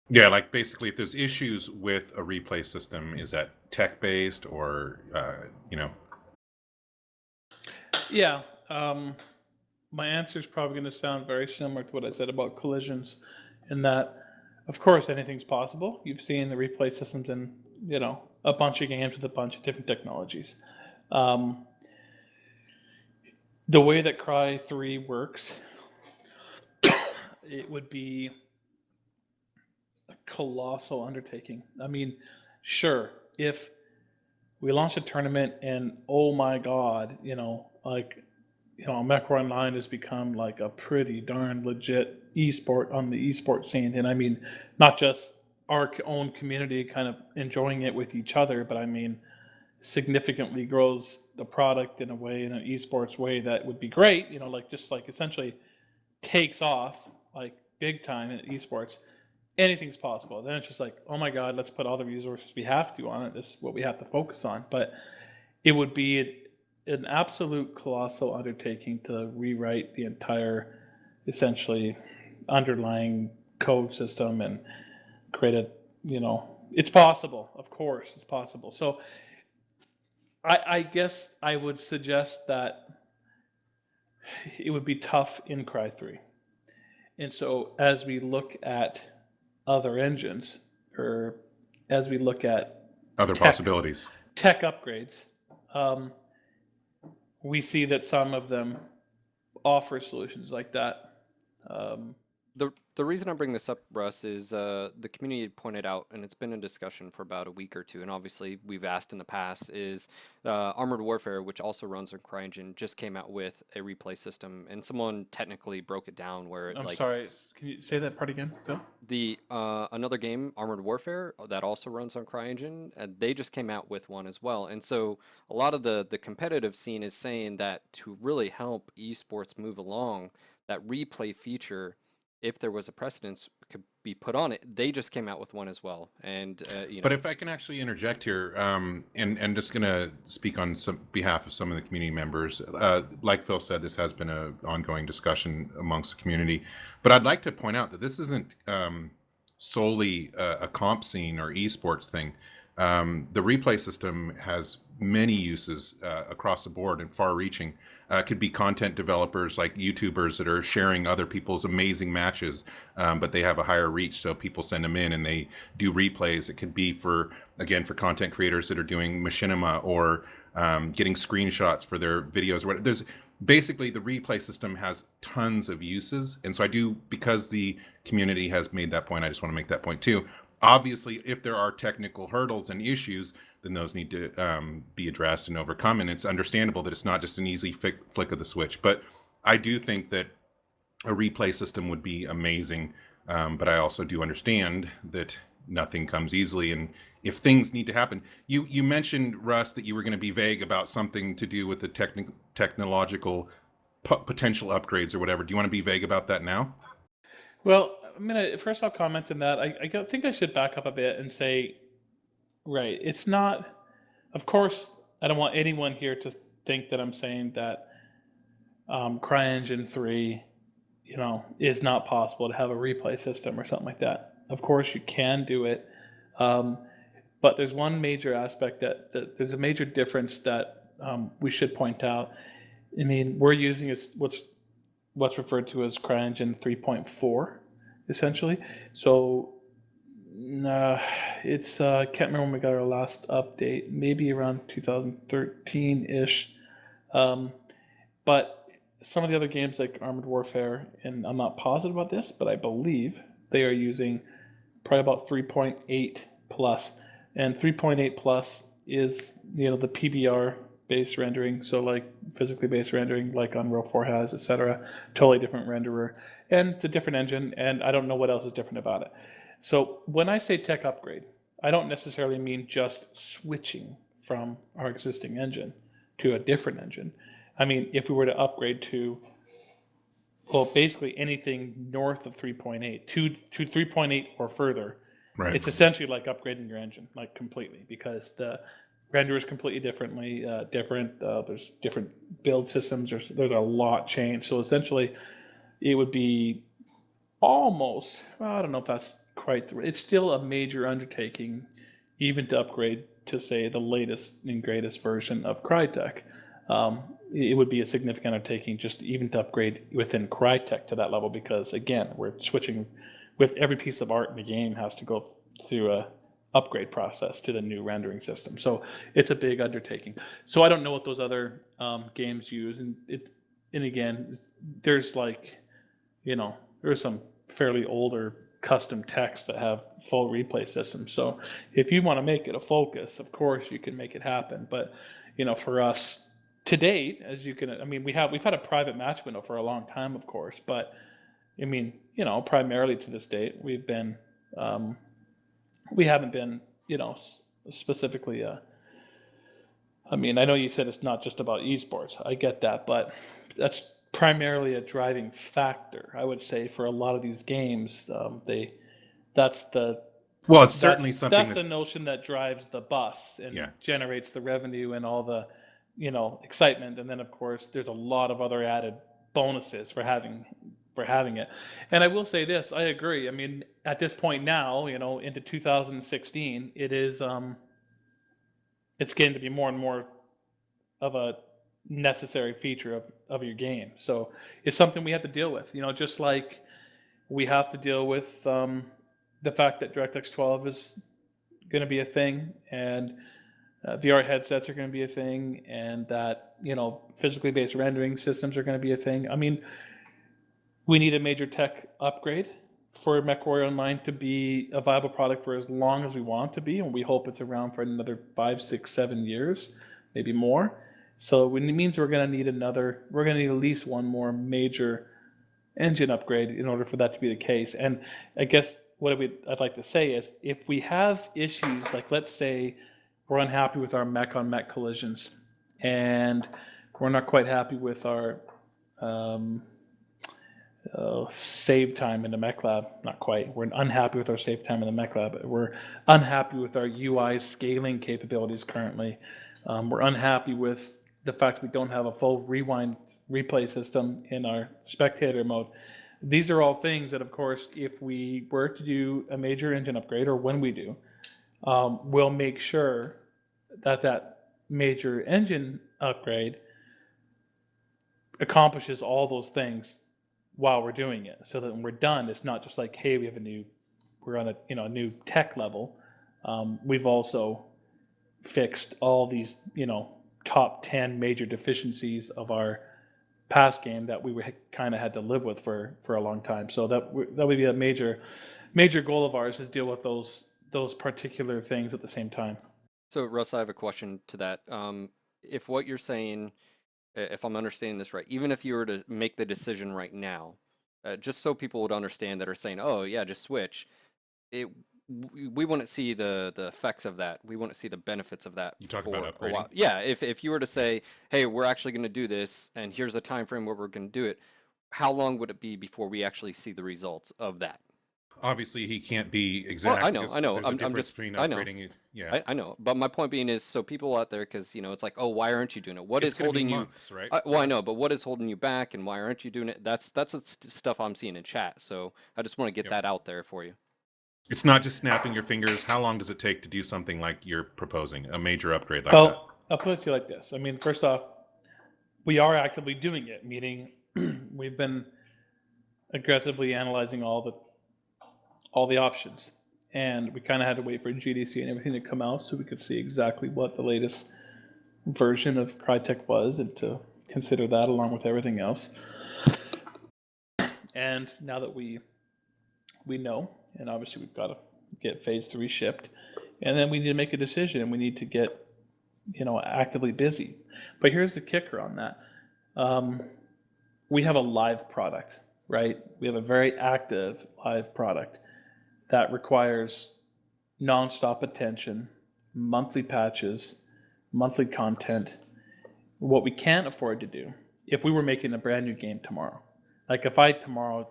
Yeah, like basically, if there's issues with a replay system, is that tech based or Yeah. My answer is probably going to sound very similar to what I said about collisions, in that, of course, anything's possible. You've seen the replay systems in, a bunch of games with a bunch of different technologies. The way that Cry 3 works, it would be a colossal undertaking. I mean, sure, if we launch a tournament and oh my God, MechWar Online has become like a pretty darn legit esport on the esport scene. And I mean, not just our own community kind of enjoying it with each other, but I mean, significantly grows the product in an esports way that would be great, just essentially takes off like big time in esports. Anything's possible. Then it's just like, oh my God, let's put all the resources we have to on it. This is what we have to focus on. But it would be an absolute colossal undertaking to rewrite the entire, essentially, underlying code system and create it's possible. Of course, it's possible. So I guess I would suggest that it would be tough in Cry 3. And so as we look at other engines, or as we look at other possibilities? Tech upgrades, we see that some of them offer solutions like that. The reason I bring this up, Russ, is the community had pointed out, and it's been in discussion for about a week or two, and obviously we've asked in the past, is Armored Warfare, which also runs on CryEngine, just came out with a replay system, and someone technically broke it down where it I'm like sorry. Can you say that part again, Phil? the another game, Armored Warfare, that also runs on CryEngine, and they just came out with one as well. And so a lot of the competitive scene is saying that to really help esports move along, that replay feature, if there was a precedence, could be put on it. They just came out with one as well, and But if I can actually interject here, and just going to speak on some behalf of some of the community members, like Phil said, this has been an ongoing discussion amongst the community. But I'd like to point out that this isn't solely a comp scene or esports thing. The replay system has many uses across the board and far-reaching. Could be content developers like YouTubers that are sharing other people's amazing matches, but they have a higher reach, so people send them in and they do replays. It could be for, again, for content creators that are doing machinima or getting screenshots for their videos. There's basically, the replay system has tons of uses, and so I do, because the community has made that point, I just want to make that point too. Obviously, if there are technical hurdles and issues, then those need to be addressed and overcome. And it's understandable that it's not just an easy flick of the switch. But I do think that a replay system would be amazing. But I also do understand that nothing comes easily. And if things need to happen, you mentioned, Russ, that you were going to be vague about something to do with the technological potential upgrades or whatever. Do you want to be vague about that now? Well, first I'll comment on that. I think I should back up a bit and say, right, it's not, of course, I don't want anyone here to think that I'm saying that CryEngine 3, is not possible to have a replay system or something like that. Of course, you can do it. But there's one major aspect that there's a major difference that we should point out. I mean, we're using what's referred to as CryEngine 3.4, essentially. So it's I can't remember when we got our last update, maybe around 2013-ish. But some of the other games like Armored Warfare, and I'm not positive about this, but I believe they are using probably about 3.8 plus. And 3.8 plus is, the PBR based rendering, so like physically based rendering like Unreal 4 has, etc. Totally different renderer, and it's a different engine, and I don't know what else is different about it. So when I say tech upgrade, I don't necessarily mean just switching from our existing engine to a different engine. I mean, if we were to upgrade to, well, basically anything north of 3.8 to 3.8 or further, Right. it's essentially like upgrading your engine, like completely, because the render is completely different. There's different build systems. There's a lot changed. So essentially, it would be almost, well, I don't know if that's quite it's still a major undertaking, even to upgrade to, say, the latest and greatest version of Crytek. It would be a significant undertaking just even to upgrade within Crytek to that level, because again, we're switching with every piece of art in the game has to go through a upgrade process to the new rendering system. So it's a big undertaking. So I don't know what those other games use, and again, there's like, there's some fairly older custom techs that have full replay systems. So if you want to make it a focus, of course you can make it happen. But for us to date, as you can, I mean, we've had a private match window for a long time, of course, but I mean, primarily to this date, we haven't been, specifically. I mean, I know you said it's not just about esports. I get that, but that's primarily a driving factor, I would say, for a lot of these games. That's the Well, it's certainly something that's the notion that drives the bus and Yeah. generates the revenue and all the, excitement. And then of course there's a lot of other added bonuses for having it. And I will say this, I agree. I mean, at this point now, into 2016, it is it's getting to be more and more of a necessary feature of your game. So it's something we have to deal with, just like we have to deal with the fact that DirectX 12 is going to be a thing, and VR headsets are going to be a thing, and that physically based rendering systems are going to be a thing. I mean, we need a major tech upgrade for MechWarrior Online to be a viable product for as long as we want it to be, and we hope it's around for another 5, 6, 7 years, maybe more. So it means we're going to need at least one more major engine upgrade in order for that to be the case. And I guess I'd like to say is, if we have issues, like let's say we're unhappy with our mech on mech collisions, and we're not quite happy with our save time in the mech lab. Not quite. We're unhappy with our save time in the mech lab. We're unhappy with our UI scaling capabilities currently. We're unhappy with the fact we don't have a full rewind replay system in our spectator mode. These are all things that, of course, if we were to do a major engine upgrade, or when we do, we'll make sure that that major engine upgrade accomplishes all those things while we're doing it, so that when we're done, it's not just like, hey, we're on a new tech level. We've also fixed all these top 10 major deficiencies of our past game that we kind of had to live with for a long time. So that would be a major goal of ours, is deal with those particular things at the same time. So Russ, I have a question to that. If what you're saying, if I'm understanding this right, even if you were to make the decision right now, just so people would understand that are saying, oh yeah, just switch, we wouldn't see the effects of that. We wouldn't see the benefits of that. You talk for about a while. upgrading? Yeah, if you were to say, hey, we're actually going to do this, and here's a time frame where we're going to do it, how long would it be before we actually see the results of that? Obviously, he can't be exact. Well, I know. There's a I'm difference just, between I know. upgrading. Yeah, I know, but my point being is, so people out there, because it's like, oh, why aren't you doing it? What it's is gonna be holding you? months, right? Well, I know, Yes. but what is holding you back, and why aren't you doing it? That's the stuff I'm seeing in chat. So I just want to get Yep. that out there for you. It's not just snapping your fingers. How long does it take to do something like you're proposing, a major upgrade like that? Well, I'll put it to you like this. I mean, first off, we are actively doing it, meaning we've been aggressively analyzing all the options, and we kind of had to wait for GDC and everything to come out so we could see exactly what the latest version of Crytek was, and to consider that along with everything else. And now that we know, and obviously we've got to get phase 3 shipped, and then we need to make a decision, and we need to get actively busy. But here's the kicker on that. We have a live product, right? We have a very active live product that requires nonstop attention, monthly patches, monthly content. What we can't afford to do, if we were making a brand new game tomorrow, like if I tomorrow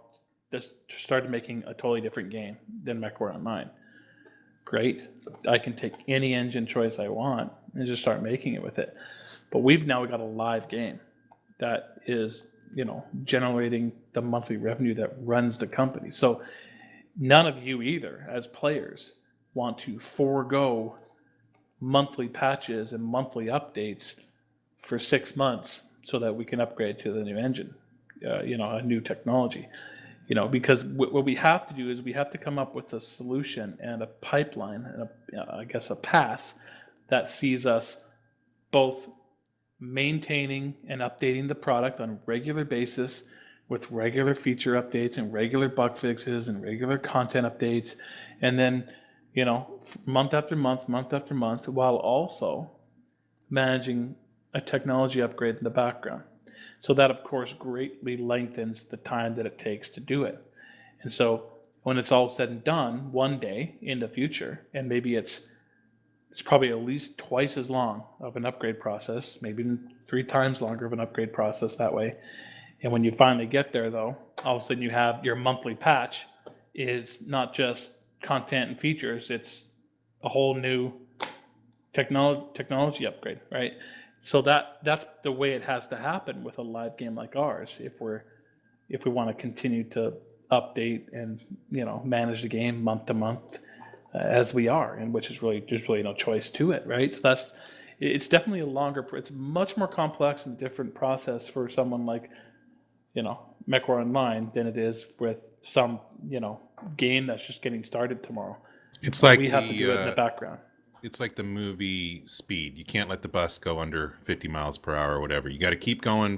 just started making a totally different game than MechWarrior Online, great. I can take any engine choice I want and just start making it with it. But we've now got a live game that is, generating the monthly revenue that runs the company. So none of you either, as players, want to forego monthly patches and monthly updates for 6 months so that we can upgrade to the new engine, a new technology. Because what we have to do is we have to come up with a solution and a pipeline and a path that sees us both maintaining and updating the product on a regular basis with regular feature updates and regular bug fixes and regular content updates, and then month after month, while also managing a technology upgrade in the background. So that, of course, greatly lengthens the time that it takes to do it. And so when it's all said and done, one day in the future, and maybe it's probably at least twice as long of an upgrade process, maybe 3 times longer of an upgrade process that way. And when you finally get there, though, all of a sudden you have your monthly patch is not just content and features, it's a whole new technology upgrade, right? So that's the way it has to happen with a live game like ours if we want to continue to update and manage the game month to month as we are, and which is there's really no choice to it, right? So it's definitely it's much more complex and different process for someone like MechWarrior Online than it is with some game that's just getting started tomorrow. It's like we have to do it in the background. It's like the movie Speed. You can't let the bus go under 50 miles per hour or whatever. You got to keep going